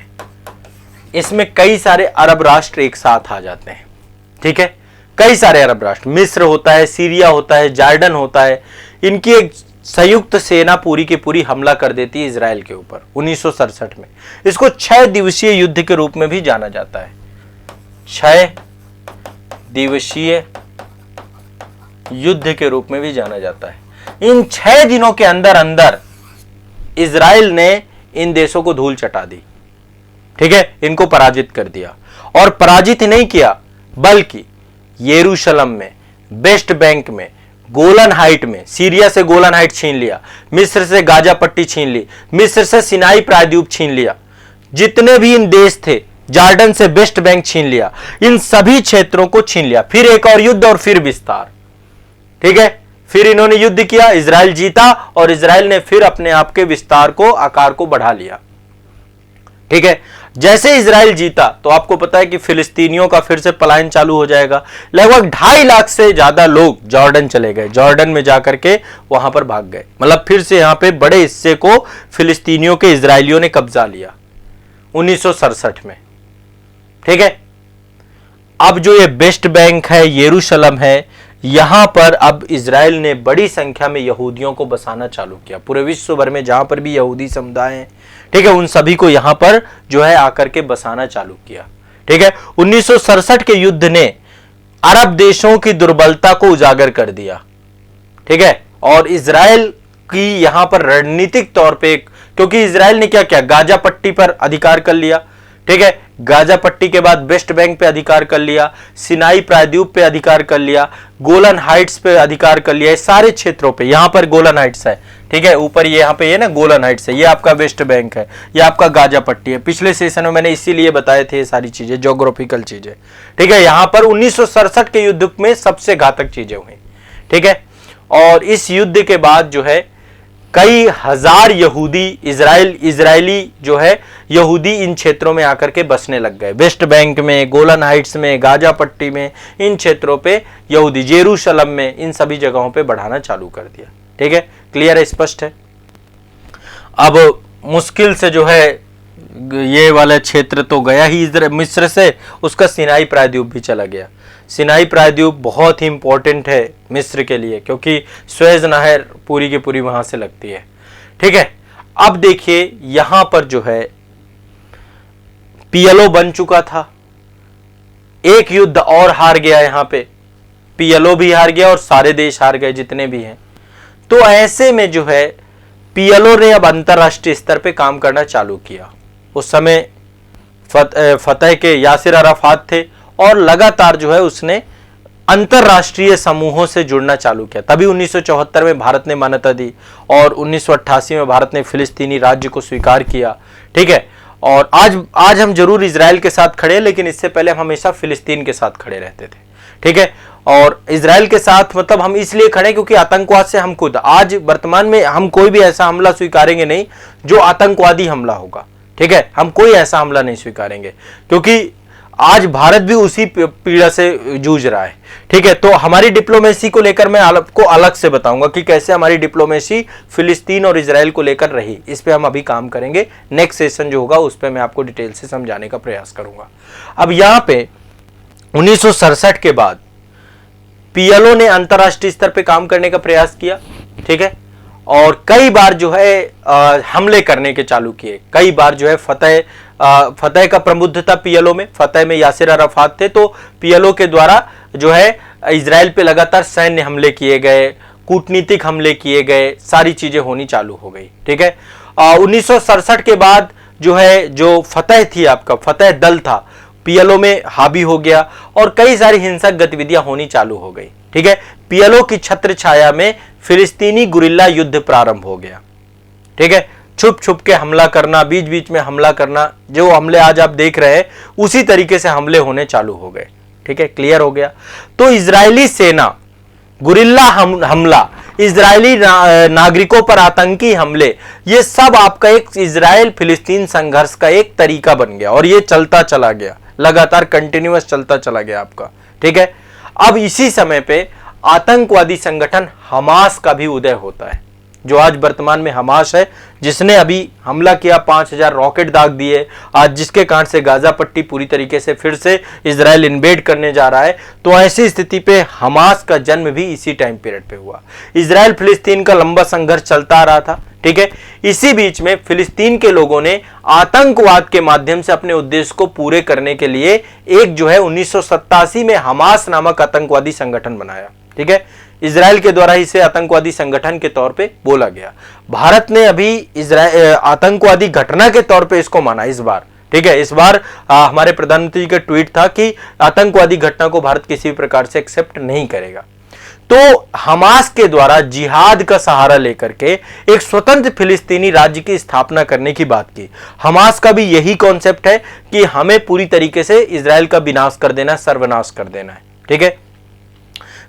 इसमें कई सारे अरब राष्ट्र एक साथ आ जाते हैं। ठीक है, कई सारे अरब राष्ट्र, मिस्र होता है, सीरिया होता है, जॉर्डन होता है, इनकी एक संयुक्त सेना पूरी की पूरी हमला कर देती है इजराइल के ऊपर 1967 में। इसको 6 दिवसीय युद्ध के रूप में भी जाना जाता है। 6 दिवसीय युद्ध के रूप में भी जाना जाता है। इन 6 दिनों के अंदर अंदर इजराइल ने इन देशों को धूल चटा दी, ठीक है, इनको पराजित कर दिया। और पराजित नहीं किया बल्कि यरूशलेम में, वेस्ट बैंक में, गोलन हाइट में, सीरिया से गोलन हाइट छीन लिया, मिस्र से गाजा पट्टी छीन ली, मिस्र से सिनाई प्रायद्वीप छीन लिया, जितने भी इन देश थे, जॉर्डन से वेस्ट बैंक छीन लिया, इन सभी क्षेत्रों को छीन लिया। फिर एक और युद्ध और फिर विस्तार, ठीक है। फिर इन्होंने युद्ध किया, इजराइल जीता और इजराइल ने फिर अपने आप के विस्तार को, आकार को बढ़ा लिया, ठीक है। जैसे इजराइल जीता तो आपको पता है कि फिलिस्तीनियों का फिर से पलायन चालू हो जाएगा। लगभग 2.5 लाख से ज्यादा लोग जॉर्डन चले गए, जॉर्डन में जाकर के वहां पर भाग गए। मतलब फिर से यहां पे बड़े हिस्से को फिलिस्तीनियों के, इजरायलियों ने कब्जा लिया 1967 में, ठीक है। अब जो ये वेस्ट बैंक है, यरूशलेम है, यहां पर अब इजराइल ने बड़ी संख्या में यहूदियों को बसाना चालू किया। पूरे विश्व भर में जहां पर भी यहूदी समुदाय हैं, ठीक है, उन सभी को यहां पर जो है आकर के बसाना चालू किया, ठीक है। 1967 के युद्ध ने अरब देशों की दुर्बलता को उजागर कर दिया, ठीक है। और इजराइल की यहां पर रणनीतिक तौर पे, क्योंकि इजराइल ने क्या किया, गाजा पट्टी पर अधिकार कर लिया, ठीक है। गाजा पट्टी के बाद वेस्ट बैंक पे अधिकार कर लिया, सिनाई प्रायद्वीप पे अधिकार कर लिया, गोलन हाइट्स पे अधिकार कर लिया, सारे क्षेत्रों पे। यहां पर गोलन हाइट्स है, ठीक है, ऊपर ये यहाँ पे ये ना गोलन हाइट्स है, ये आपका वेस्ट बैंक है, ये आपका गाजा पट्टी है। पिछले सेशन में मैंने इसीलिए बताए थे ये सारी चीजें, ज्योग्राफिकल चीजें, ठीक है। यहां पर 1967 के युद्ध में सबसे घातक चीजें हुई, ठीक है। और इस युद्ध के बाद जो है कई हजार यहूदी, इजरायली जो है यहूदी इन क्षेत्रों में आकर के बसने लग गए। वेस्ट बैंक में, गोलन हाइट्स में, गाजा पट्टी में, इन क्षेत्रों पे यहूदी, यरूशलेम में, इन सभी जगहों पे बढ़ाना चालू कर दिया, ठीक है। क्लियर है, स्पष्ट है। अब मुश्किल से जो है ये वाला क्षेत्र तो गया ही मिस्र से, उसका सिनाई प्रायद्वीप भी चला गया। सिनाई प्रायद्वीप बहुत ही इंपॉर्टेंट है मिस्र के लिए, क्योंकि स्वेज नहर पूरी की पूरी वहां से लगती है, ठीक है। अब देखिए यहां पर जो है पीएलओ बन चुका था, एक युद्ध और हार गया, यहां पे पीएलओ भी हार गया और सारे देश हार गए जितने भी हैं। तो ऐसे में जो है पीएलओ ने अब अंतरराष्ट्रीय स्तर पे काम करना चालू किया। उस समय फतह के यासिर अराफात थे और लगातार जो है उसने अंतरराष्ट्रीय समूहों से जुड़ना चालू किया। तभी 1974 में भारत ने मान्यता दी और 1988 में भारत ने फिलिस्तीनी राज्य को स्वीकार किया, ठीक है। और आज हम जरूर इजराइल के साथ खड़े हैं, लेकिन इससे पहले हम हमेशा फिलिस्तीन के साथ खड़े रहते थे, ठीक है। और इजराइल के साथ मतलब हम इसलिए खड़े क्योंकि आतंकवाद से हम खुद, आज वर्तमान में हम कोई भी ऐसा हमला स्वीकारेंगे नहीं जो आतंकवादी हमला होगा, ठीक है। हम कोई ऐसा हमला नहीं स्वीकारेंगे क्योंकि आज भारत भी उसी पीड़ा से जूझ रहा है, ठीक है। तो हमारी डिप्लोमेसी को लेकर मैं आपको अलग से बताऊंगा कि कैसे हमारी डिप्लोमेसी फिलिस्तीन और इजराइल को लेकर रही। इस पे हम अभी काम करेंगे, नेक्स्ट सेशन जो होगा उस पे मैं आपको डिटेल से समझाने का प्रयास करूंगा। अब यहां पे 1967 के बाद पीएलओ ने अंतरराष्ट्रीय स्तर पे काम करने का प्रयास किया, ठीक है। और कई बार जो है हमले करने के चालू किए। कई बार जो है फतह का प्रमुख था पीएलओ में, फतह में यासिर अराफात थे, तो पीएलओ के द्वारा जो है इजराइल पे लगातार सैन्य हमले किए गए, कूटनीतिक हमले किए गए, सारी चीजें होनी चालू हो गई, ठीक है। 1967 के बाद जो है जो फतह थी, आपका फतह दल था, पीएलओ में हावी हो गया और कई सारी हिंसक गतिविधियां होनी चालू हो गई, ठीक है। पीएलओ की छत्र छाया में फिलिस्तीनी गुरिल्ला युद्ध प्रारंभ हो गया, ठीक है। छुप छुप के हमला करना, बीच बीच में हमला करना, जो हमले आज आप देख रहे हैं उसी तरीके से हमले होने चालू हो गए, ठीक है। क्लियर हो गया। तो इजरायली सेना, गुरिल्ला हमला, इजरायली नागरिकों पर आतंकी हमले, ये सब आपका एक इजराइल फिलिस्तीन संघर्ष का एक तरीका बन गया और ये चलता चला गया, लगातार कंटिन्यूअस चलता चला गया आपका, ठीक है। अब इसी समय पे आतंकवादी संगठन हमास का भी उदय होता है, जो आज वर्तमान में हमास है, जिसने अभी हमला किया, 5000 रॉकेट दाग दिए आज, जिसके कारण से गाजा पट्टी पूरी तरीके से फिर से इजराइल इन्वेड करने जा रहा है। तो ऐसी स्थिति पे हमास का जन्म भी इसी टाइम पीरियड पे हुआ। इजराइल फिलिस्तीन का लंबा संघर्ष चलता आ रहा था, ठीक है। इसी बीच में फिलिस्तीन के लोगों ने आतंकवाद के माध्यम से अपने उद्देश्य को पूरे करने के लिए एक जो है 1987 में हमास नामक आतंकवादी संगठन बनाया, ठीक है। इजराइल के द्वारा इसे आतंकवादी संगठन के तौर पे बोला गया। भारत ने अभी इजराइल आतंकवादी घटना के तौर पे इसको माना इस बार, ठीक है। इस बार हमारे प्रधानमंत्री का ट्वीट था कि आतंकवादी घटना को भारत किसी भी प्रकार से एक्सेप्ट नहीं करेगा। तो हमास के द्वारा जिहाद का सहारा लेकर के एक स्वतंत्र फिलिस्तीनी राज्य की स्थापना करने की बात की। हमास का भी यही कॉन्सेप्ट है कि हमें पूरी तरीके से इजराइल का विनाश कर देना, सर्वनाश कर देना है, ठीक है।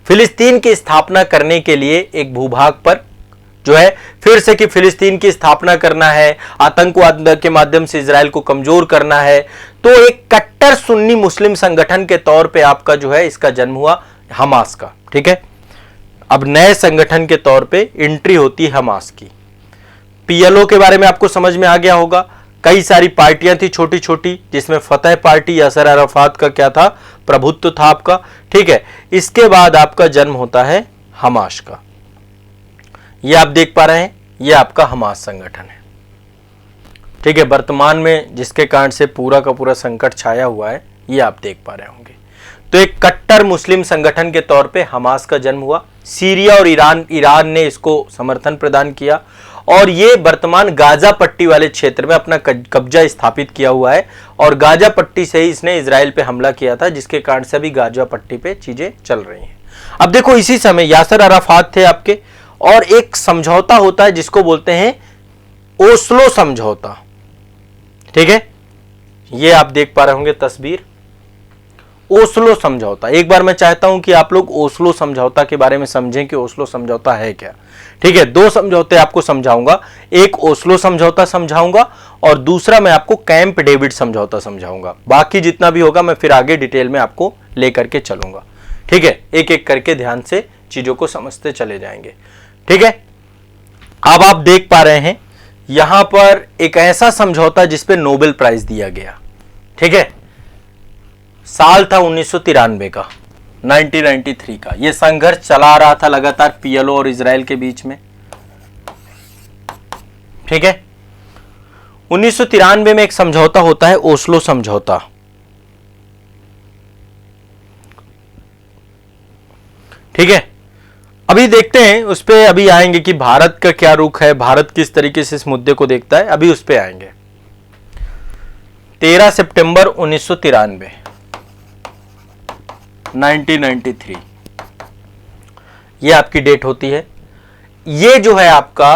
फिलिस्तीन की स्थापना करने के लिए एक भूभाग पर जो है फिर से कि फिलिस्तीन की स्थापना करना है, आतंकवाद के माध्यम से इजराइल को कमजोर करना है, तो एक कट्टर सुन्नी मुस्लिम संगठन के तौर पे आपका जो है इसका जन्म हुआ हमास का, ठीक है। अब नए संगठन के तौर पे एंट्री होती है हमास की। पीएलओ के बारे में आपको समझ में आ गया होगा, कई सारी पार्टियां थी छोटी छोटी, जिसमें फतह पार्टी यासर अराफात का क्या था, प्रभुत्व था आपका, ठीक है। इसके बाद आपका जन्म होता है हमास का। ये आप देख पा रहे हैं, ये आपका हमास संगठन है, ठीक है। वर्तमान में जिसके कारण से पूरा का पूरा संकट छाया हुआ है, ये आप देख पा रहे होंगे। तो एक कट्टर मुस्लिम संगठन के तौर पे हमास का जन्म हुआ। सीरिया और ईरान ने इसको समर्थन प्रदान किया और ये वर्तमान गाजा पट्टी वाले क्षेत्र में अपना कब्जा स्थापित किया हुआ है और गाजा पट्टी से ही इसने इजराइल पे हमला किया था, जिसके कारण से अभी गाजा पट्टी पे चीजें चल रही हैं। अब देखो, इसी समय यासर अराफात थे आपके, और एक समझौता होता है जिसको बोलते हैं ओस्लो समझौता, ठीक है। ये आप देख पा रहे होंगे तस्वीर, ओस्लो समझौता। एक बार मैं चाहता हूं कि आप लोग ओस्लो समझौता के बारे में समझें कि ओस्लो समझौता है क्या, ठीक है। दो समझौते आपको समझाऊंगा, एक ओस्लो समझौता समझाऊंगा और दूसरा मैं आपको कैंप डेविड समझौता समझाऊंगा। बाकी जितना भी होगा मैं फिर आगे डिटेल में आपको लेकर के चलूंगा, ठीक है। एक एक करके ध्यान से चीजों को समझते चले जाएंगे, ठीक है। अब आप देख पा रहे हैं यहां पर एक ऐसा समझौता जिसपे नोबेल प्राइज दिया गया, ठीक है। साल था 1993 का, 1993 का। यह संघर्ष चला रहा था लगातार पीएलओ और इजराइल के बीच में, ठीक है। 1993 में एक समझौता होता है, ओस्लो समझौता, ठीक है। अभी देखते हैं उस पे, अभी आएंगे कि भारत का क्या रुख है, भारत किस तरीके से इस मुद्दे को देखता है, अभी उस पे आएंगे। 13 सितंबर 1993, 1993 ये आपकी डेट होती है। ये जो है आपका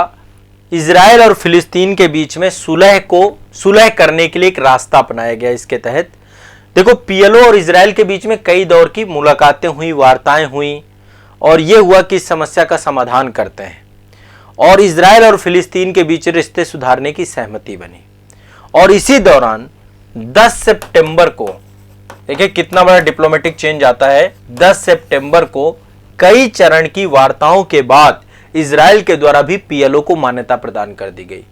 इजराइल और फिलिस्तीन के बीच में सुलह करने के लिए एक रास्ता अपनाया गया। इसके तहत देखो, पीएलओ और इजराइल के बीच में कई दौर की मुलाकातें हुई, वार्ताएं हुई और यह हुआ कि इस समस्या का समाधान करते हैं और इजराइल और फिलिस्तीन के बीच रिश्ते सुधारने की सहमति बनी। और इसी दौरान 10 सितंबर को, देखिए कितना बड़ा डिप्लोमेटिक चेंज आता है, 10 सितंबर को कई चरण की वार्ताओं के बाद इजराइल के द्वारा भी पीएलओ को मान्यता प्रदान कर दी गई,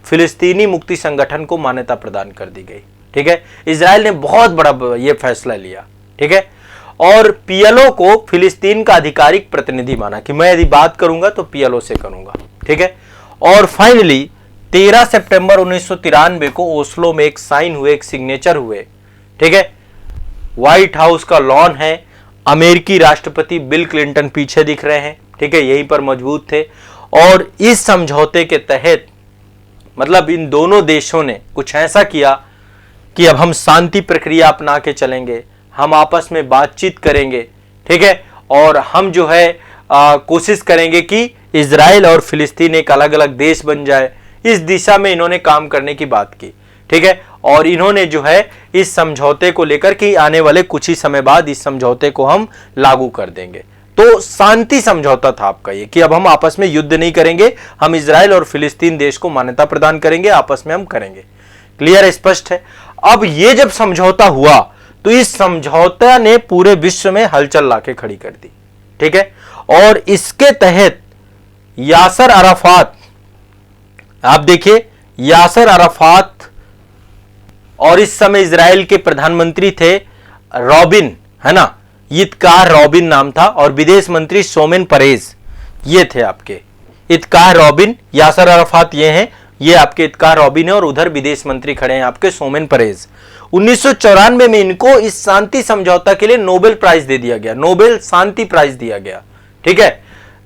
फिलिस्तीनी मुक्ति संगठन को मान्यता प्रदान कर दी गई, ठीक है। इजराइल ने बहुत बड़ा ये फैसला लिया, ठीक है। और पीएलओ को फिलिस्तीन का आधिकारिक प्रतिनिधि माना कि मैं यदि बात करूंगा तो पीएलओ से करूंगा, ठीक है। और फाइनली 13 सितंबर 1993 को ओस्लो में एक साइन हुए, एक सिग्नेचर हुए, ठीक है। व्हाइट हाउस का लॉन है, अमेरिकी राष्ट्रपति बिल क्लिंटन पीछे दिख रहे हैं, ठीक है, यहीं पर मौजूद थे। और इस समझौते के तहत मतलब इन दोनों देशों ने कुछ ऐसा किया कि अब हम शांति प्रक्रिया अपना के चलेंगे, हम आपस में बातचीत करेंगे, ठीक है। और हम जो है कोशिश करेंगे कि इजराइल और फिलिस्तीन एक अलग अलग देश बन जाए। इस दिशा में इन्होंने काम करने की बात की, ठीक है। और इन्होंने जो है इस समझौते को लेकर कि आने वाले कुछ ही समय बाद इस समझौते को हम लागू कर देंगे। तो शांति समझौता था आपका ये कि अब हम आपस में युद्ध नहीं करेंगे, हम इजराइल और फिलिस्तीन देश को मान्यता प्रदान करेंगे, आपस में हम करेंगे। क्लियर, स्पष्ट है। अब ये जब समझौता हुआ तो इस समझौता ने पूरे विश्व में हलचल लाके खड़ी कर दी, ठीक है। और इसके तहत यासर अराफात, आप देखिए यासर अराफात, और इस समय इजराइल के प्रधानमंत्री थे रॉबिन, है ना, इत्कार रॉबिन नाम था, और विदेश मंत्री शोमेन परेज, ये थे आपके इत्कार रॉबिन, यासर अराफात ये हैं, ये आपके इत्कार रॉबिन है, और उधर विदेश मंत्री खड़े हैं आपके शोमेन परेज। 1994 में इनको इस शांति समझौता के लिए नोबेल प्राइज दे दिया गया, नोबेल शांति प्राइज दिया गया, ठीक है।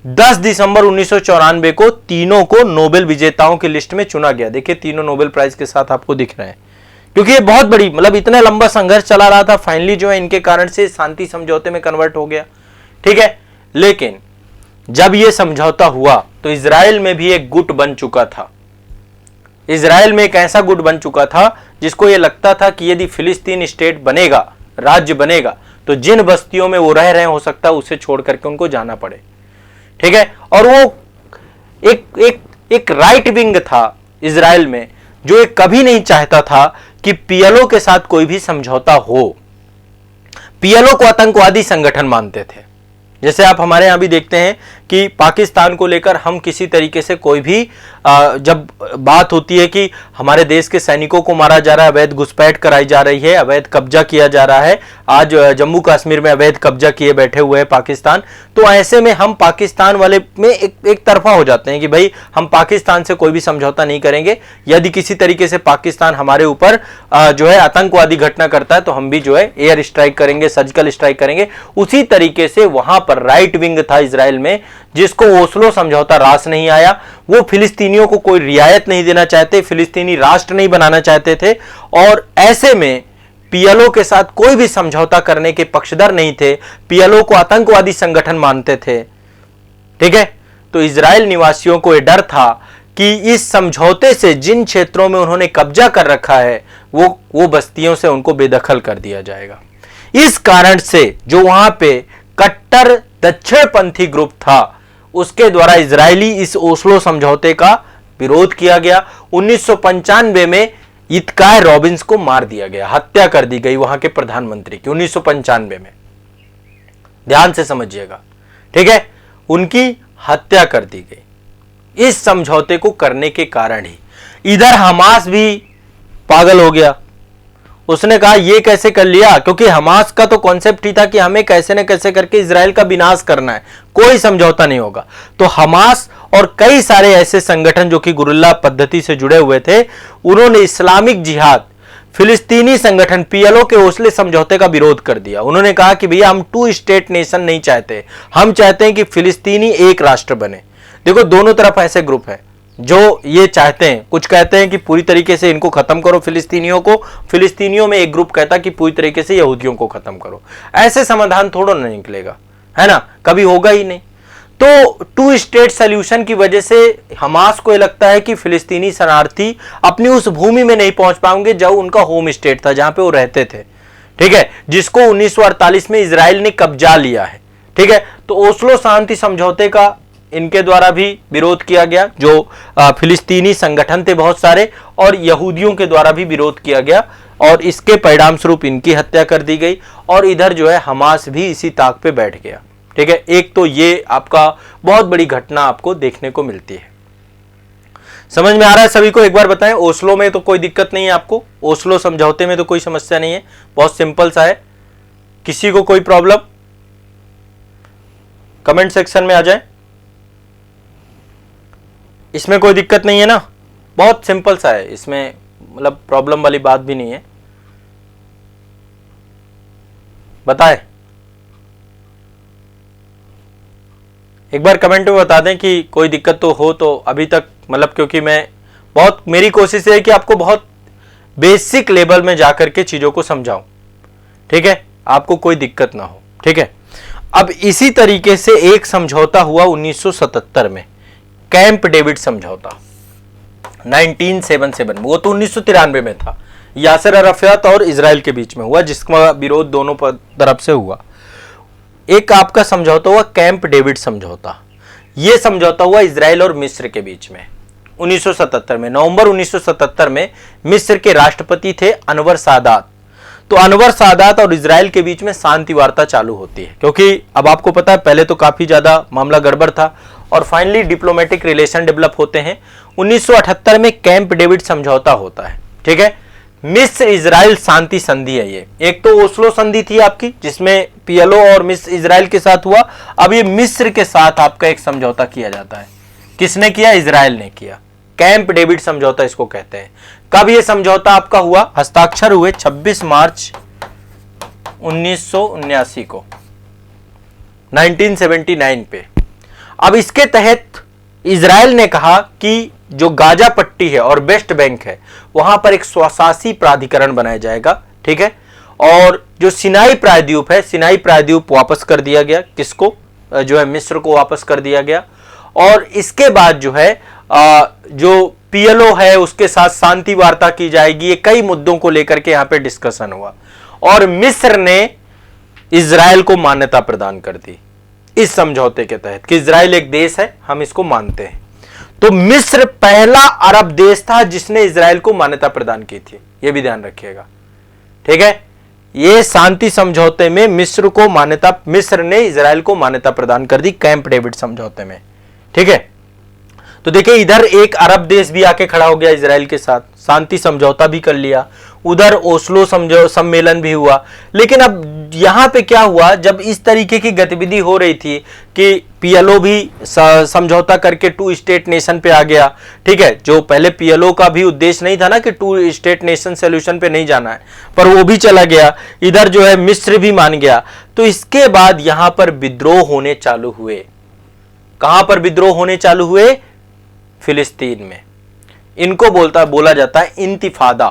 10 दिसंबर 1994 को तीनों को नोबेल विजेताओं की लिस्ट में चुना गया। देखिए तीनों नोबेल प्राइज के साथ आपको दिख रहे हैं, क्योंकि ये बहुत बड़ी, मतलब इतना लंबा संघर्ष चला रहा था, फाइनली जो है इनके कारण से शांति समझौते में कन्वर्ट हो गया, ठीक है। लेकिन जब ये समझौता हुआ तो इजराइल में भी एक गुट बन चुका था, इजराइल में एक ऐसा गुट बन चुका था जिसको ये लगता था कि यदि फिलिस्तीन स्टेट बनेगा, राज्य बनेगा, तो जिन बस्तियों में वो रह रहे हैं हो सकता है उसे छोड़ करके उनको जाना पड़े, ठीक है। और वो एक राइट विंग था इजराइल में, जो ये कभी नहीं चाहता था कि पीएलओ के साथ कोई भी समझौता हो। पीएलओ को आतंकवादी संगठन मानते थे। जैसे आप हमारे यहां भी देखते हैं कि पाकिस्तान को लेकर हम किसी तरीके से कोई भी जब बात होती है कि हमारे देश के सैनिकों को मारा जा रहा है, अवैध घुसपैठ कराई जा रही है, अवैध कब्जा किया जा रहा है, आज जम्मू कश्मीर में अवैध कब्जा किए बैठे हुए हैं पाकिस्तान, तो ऐसे में हम पाकिस्तान वाले में एक तरफा हो जाते हैं कि भाई हम पाकिस्तान से कोई भी समझौता नहीं करेंगे, यदि किसी तरीके से पाकिस्तान हमारे ऊपर जो है आतंकवादी घटना करता है तो हम भी जो है एयर स्ट्राइक करेंगे, सर्जिकल स्ट्राइक करेंगे। उसी तरीके से वहां पर राइट विंग था इजराइल में, जिसको ओस्लो समझौता रास नहीं आया, वो फिलिस्तीनियों को कोई रियायत नहीं देना चाहते, फिलिस्तीनी राष्ट्र नहीं बनाना चाहते थे, और ऐसे में पीएलओ के साथ कोई भी समझौता करने के पक्षधर नहीं थे, पीएलओ को आतंकवादी संगठन मानते थे, ठीक है। तो इजराइल निवासियों को यह डर था कि इस समझौते से जिन क्षेत्रों में उन्होंने कब्जा कर रखा है वो बस्तियों से उनको बेदखल कर दिया जाएगा। इस कारण से जो वहां पे कट्टर दक्षिणपंथी ग्रुप था उसके द्वारा इजरायली इस ओस्लो समझौते का विरोध किया गया। 1995 में इत्कार रॉबिन्स को मार दिया गया, हत्या कर दी गई वहां के प्रधानमंत्री की 1995 में, ध्यान से समझिएगा, ठीक है, उनकी हत्या कर दी गई इस समझौते को करने के कारण ही। इधर हमास भी पागल हो गया, उसने कहा ये कैसे कर लिया, क्योंकि हमास का तो कॉन्सेप्ट ही था कि हमें कैसे न कैसे करके इजराइल का विनाश करना है, कोई समझौता नहीं होगा। तो हमास और कई सारे ऐसे संगठन जो कि गुरिल्ला पद्धति से जुड़े हुए थे, उन्होंने इस्लामिक जिहाद फिलिस्तीनी संगठन पीएलओ के ओस्लो समझौते का विरोध कर दिया। उन्होंने कहा कि भैया हम 2 स्टेट नेशन नहीं चाहते, हम चाहते हैं कि फिलिस्तीनी एक राष्ट्र बने। देखो दोनों तरफ ऐसे ग्रुप है जो ये चाहते हैं, कुछ कहते हैं कि पूरी तरीके से इनको खत्म करो फिलिस्तीनियों को, फिलिस्तीनियों में एक ग्रुप कहता कि पूरी तरीके से यहूदियों को खत्म करो। ऐसे समाधान थोड़ा ना निकलेगा, है ना, कभी होगा ही नहीं। तो 2 स्टेट सॉल्यूशन की वजह से हमास को लगता है कि फिलिस्तीनी शरणार्थी अपनी उस भूमि में नहीं पहुंच पाएंगे जो उनका होम स्टेट था, जहां पे वो रहते थे, ठीक है, जिसको 1948 में इजराइल ने कब्जा लिया है, ठीक है। तो ओस्लो शांति समझौते का इनके द्वारा भी विरोध किया गया, जो फिलिस्तीनी संगठन थे बहुत सारे, और यहूदियों के द्वारा भी विरोध किया गया, और इसके परिणाम स्वरूप इनकी हत्या कर दी गई। और इधर जो है हमास भी इसी ताक पे बैठ गया, ठीक है। एक तो ये आपका बहुत बड़ी घटना आपको देखने को मिलती है। समझ में आ रहा है सभी को? एक बार बताएं, ओस्लो में तो कोई दिक्कत नहीं है आपको, ओस्लो समझौते में तो कोई समस्या नहीं है, बहुत सिंपल सा है। किसी को कोई प्रॉब्लम कमेंट सेक्शन में आ जाए, इसमें कोई दिक्कत नहीं है ना, बहुत सिंपल सा है, इसमें मतलब प्रॉब्लम वाली बात भी नहीं है, बताएं एक बार कमेंट में बता दें कि कोई दिक्कत तो हो तो अभी तक, मतलब क्योंकि मैं बहुत, मेरी कोशिश है कि आपको बहुत बेसिक लेवल में जाकर के चीजों को समझाऊं, ठीक है, आपको कोई दिक्कत ना हो, ठीक है। अब इसी तरीके से एक समझौता हुआ 1977 में, कैंप डेविड समझौता 1977, वो तो 1993 में था, यासर अराफात और इजराइल के बीच में हुआ, जिसका विरोध दोनों तरफ से हुआ। एक आपका समझौता हुआ कैंप डेविड समझौता, यह समझौता हुआ इजराइल और मिस्र के बीच में 1977 में, नवंबर 1977 में। मिस्र के राष्ट्रपति थे अनवर सादात। तो अनवर सादात और इजराइल के बीच में शांति वार्ता चालू होती है, क्योंकि अब आपको पता है पहले तो काफी ज्यादा मामला गड़बड़ था, और फाइनली डिप्लोमेटिक रिलेशन डेवलप होते हैं। 1978 में कैंप डेविड समझौता होता है, ठीक है। मिस्र इजराइल शांति संधि है ये। एक तो ओस्लो संधि थी आपकी, जिसमें पीएलओ और मिस्र इजराइल के साथ हुआ। अब ये मिस्र के साथ आपका एक समझौता किया जाता है। किसने किया? इजराइल ने किया। कैंप डेविड समझौता इसको कहते हैं। कब ये समझौता आपका हुआ? हस्ताक्षर हुए 26 मार्च 1979 को, 1979 पे। अब इसके तहत इजराइल ने कहा कि जो गाजा पट्टी है और वेस्ट बैंक है, वहां पर एक स्वशासी प्राधिकरण बनाया जाएगा, ठीक है। और जो सिनाई प्रायद्वीप है, सिनाई प्रायद्वीप वापस कर दिया गया। किसको? जो है मिस्र को वापस कर दिया गया। और इसके बाद जो है जो पीएलओ है उसके साथ शांति वार्ता की जाएगी। ये कई मुद्दों को लेकर के यहां पे डिस्कशन हुआ और मिस्र ने इजराइल को मान्यता प्रदान कर दी इस समझौते के तहत कि इजराइल एक देश है, हम इसको मानते हैं। तो मिस्र पहला अरब देश था जिसने इजराइल को मान्यता प्रदान की थी, यह भी ध्यान रखिएगा, ठीक है। यह शांति समझौते में मिस्र ने इजराइल को मान्यता प्रदान कर दी कैंप डेविड समझौते में, ठीक है। तो देखिए इधर एक अरब देश भी आके खड़ा हो गया इजराइल के साथ, शांति समझौता भी कर लिया, उधर ओस्लो सम्मेलन भी हुआ। लेकिन अब यहां पे क्या हुआ, जब इस तरीके की गतिविधि हो रही थी कि पीएलओ भी समझौता करके 2 स्टेट नेशन पे आ गया, ठीक है। जो पहले पीएलओ का भी उद्देश्य नहीं था ना कि 2 स्टेट नेशन सोल्यूशन पे नहीं जाना है, पर वो भी चला गया। इधर जो है मिस्र भी मान गया। तो इसके बाद यहां पर विद्रोह होने चालू हुए। कहां पर विद्रोह होने चालू हुए? फिलिस्तीन में। इनको बोला जाता है इंतिफादा,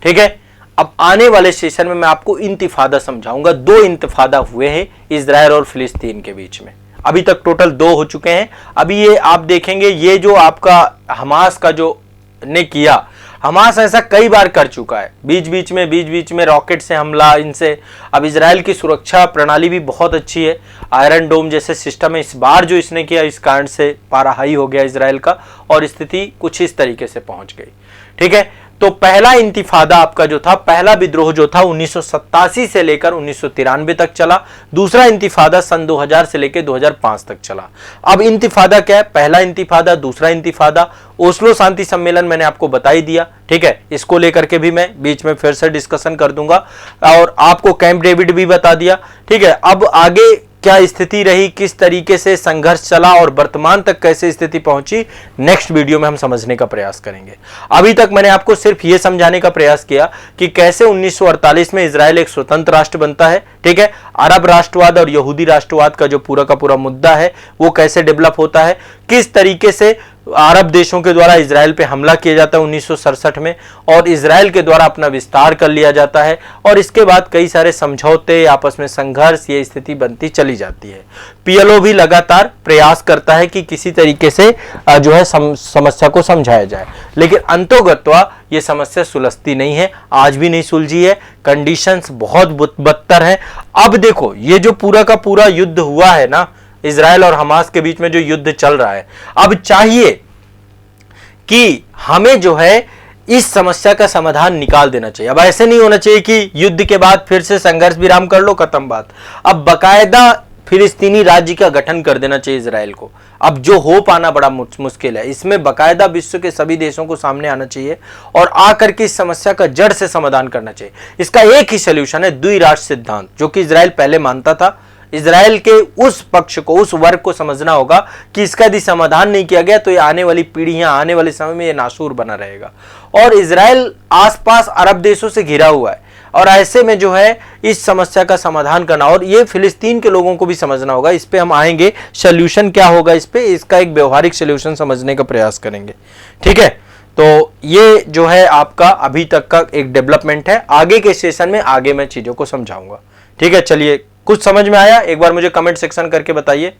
ठीक है। अब आने वाले सेशन में मैं आपको इंतिफादा समझाऊंगा। 2 इंतिफादा हुए हैं इजराइल और फिलिस्तीन के बीच में। अभी तक टोटल 2 हो चुके हैं। अभी ये आप देखेंगे, ये जो आपका हमास का जो ने किया, हमास ऐसा कई बार कर चुका है, बीच बीच में रॉकेट से हमला इनसे। अब इजराइल की सुरक्षा प्रणाली भी बहुत अच्छी है, आयरन डोम जैसे सिस्टम है। इस बार जो इसने किया, इस कारण से पारा हाई हो गया इजराइल का और स्थिति कुछ इस तरीके से पहुंच गई, ठीक है। तो पहला इंतिफादा आपका जो था, पहला विद्रोह जो था 1987 से लेकर 1993 तक चला। दूसरा इंतिफादा सन 2000 से लेकर 2005 तक चला। अब इंतिफादा क्या है? पहला इंतिफादा, दूसरा इंतिफादा, ओस्लो शांति सम्मेलन मैंने आपको बता ही दिया, ठीक है। इसको लेकर के भी मैं बीच में फिर से डिस्कशन कर दूंगा और आपको कैंप डेविड भी बता दिया, ठीक है। अब आगे क्या स्थिति रही, किस तरीके से संघर्ष चला और वर्तमान तक कैसे स्थिति पहुंची, नेक्स्ट वीडियो में हम समझने का प्रयास करेंगे। अभी तक मैंने आपको सिर्फ यह समझाने का प्रयास किया कि कैसे 1948 में इजराइल एक स्वतंत्र राष्ट्र बनता है, ठीक है। अरब राष्ट्रवाद और यहूदी राष्ट्रवाद का जो पूरा का पूरा मुद्दा है वो कैसे डेवलप होता है, किस तरीके से अरब देशों के द्वारा इजराइल पे हमला किया जाता है 1967 में और इजराइल के द्वारा अपना विस्तार कर लिया जाता है। और इसके बाद कई सारे समझौते, आपस में संघर्ष, ये स्थिति बनती चली जाती है। पीएलओ भी लगातार प्रयास करता है कि किसी तरीके से जो है समस्या को समझाया जाए, लेकिन अंतोगत्वा ये समस्या सुलझती नहीं है, आज भी नहीं सुलझी है। कंडीशंस बहुत बदतर है। अब देखो ये जो पूरा का पूरा युद्ध हुआ है ना, इजराइल और हमास के बीच में जो युद्ध चल रहा है, अब चाहिए कि हमें जो है इस समस्या का समाधान निकाल देना चाहिए। अब ऐसे नहीं होना चाहिए कि युद्ध के बाद फिर से संघर्ष विराम कर लो, खत्म बात। अब बकायदा फिलिस्तीनी राज्य का गठन कर देना चाहिए इजराइल को। अब जो हो पाना बड़ा मुश्किल है, इसमें बकायदा विश्व के सभी देशों को सामने आना चाहिए और आकर के इस समस्या का जड़ से समाधान करना चाहिए। इसका एक ही सोल्यूशन है, द्विराष्ट्र सिद्धांत, जो कि इजराइल पहले मानता था। इजराइल के उस पक्ष को, उस वर्ग को समझना होगा कि इसका यदि समाधान नहीं किया गया तो ये आने वाली पीढ़ियां, आने वाले समय में ये नासूर बना रहेगा। और इजराइल आसपास अरब देशों से घिरा हुआ है और ऐसे में जो है इस समस्या का समाधान करना, और ये फिलिस्तीन के लोगों को भी समझना होगा। इस पे हम आएंगे, सोल्यूशन क्या होगा इस पे, इसका एक व्यवहारिक सोल्यूशन समझने का प्रयास करेंगे, ठीक है। तो ये जो है आपका अभी तक का एक डेवलपमेंट है। आगे के सेशन में आगे मैं चीजों को समझाऊंगा, ठीक है। चलिए, कुछ समझ में आया एक बार मुझे कमेंट सेक्शन करके बताइए।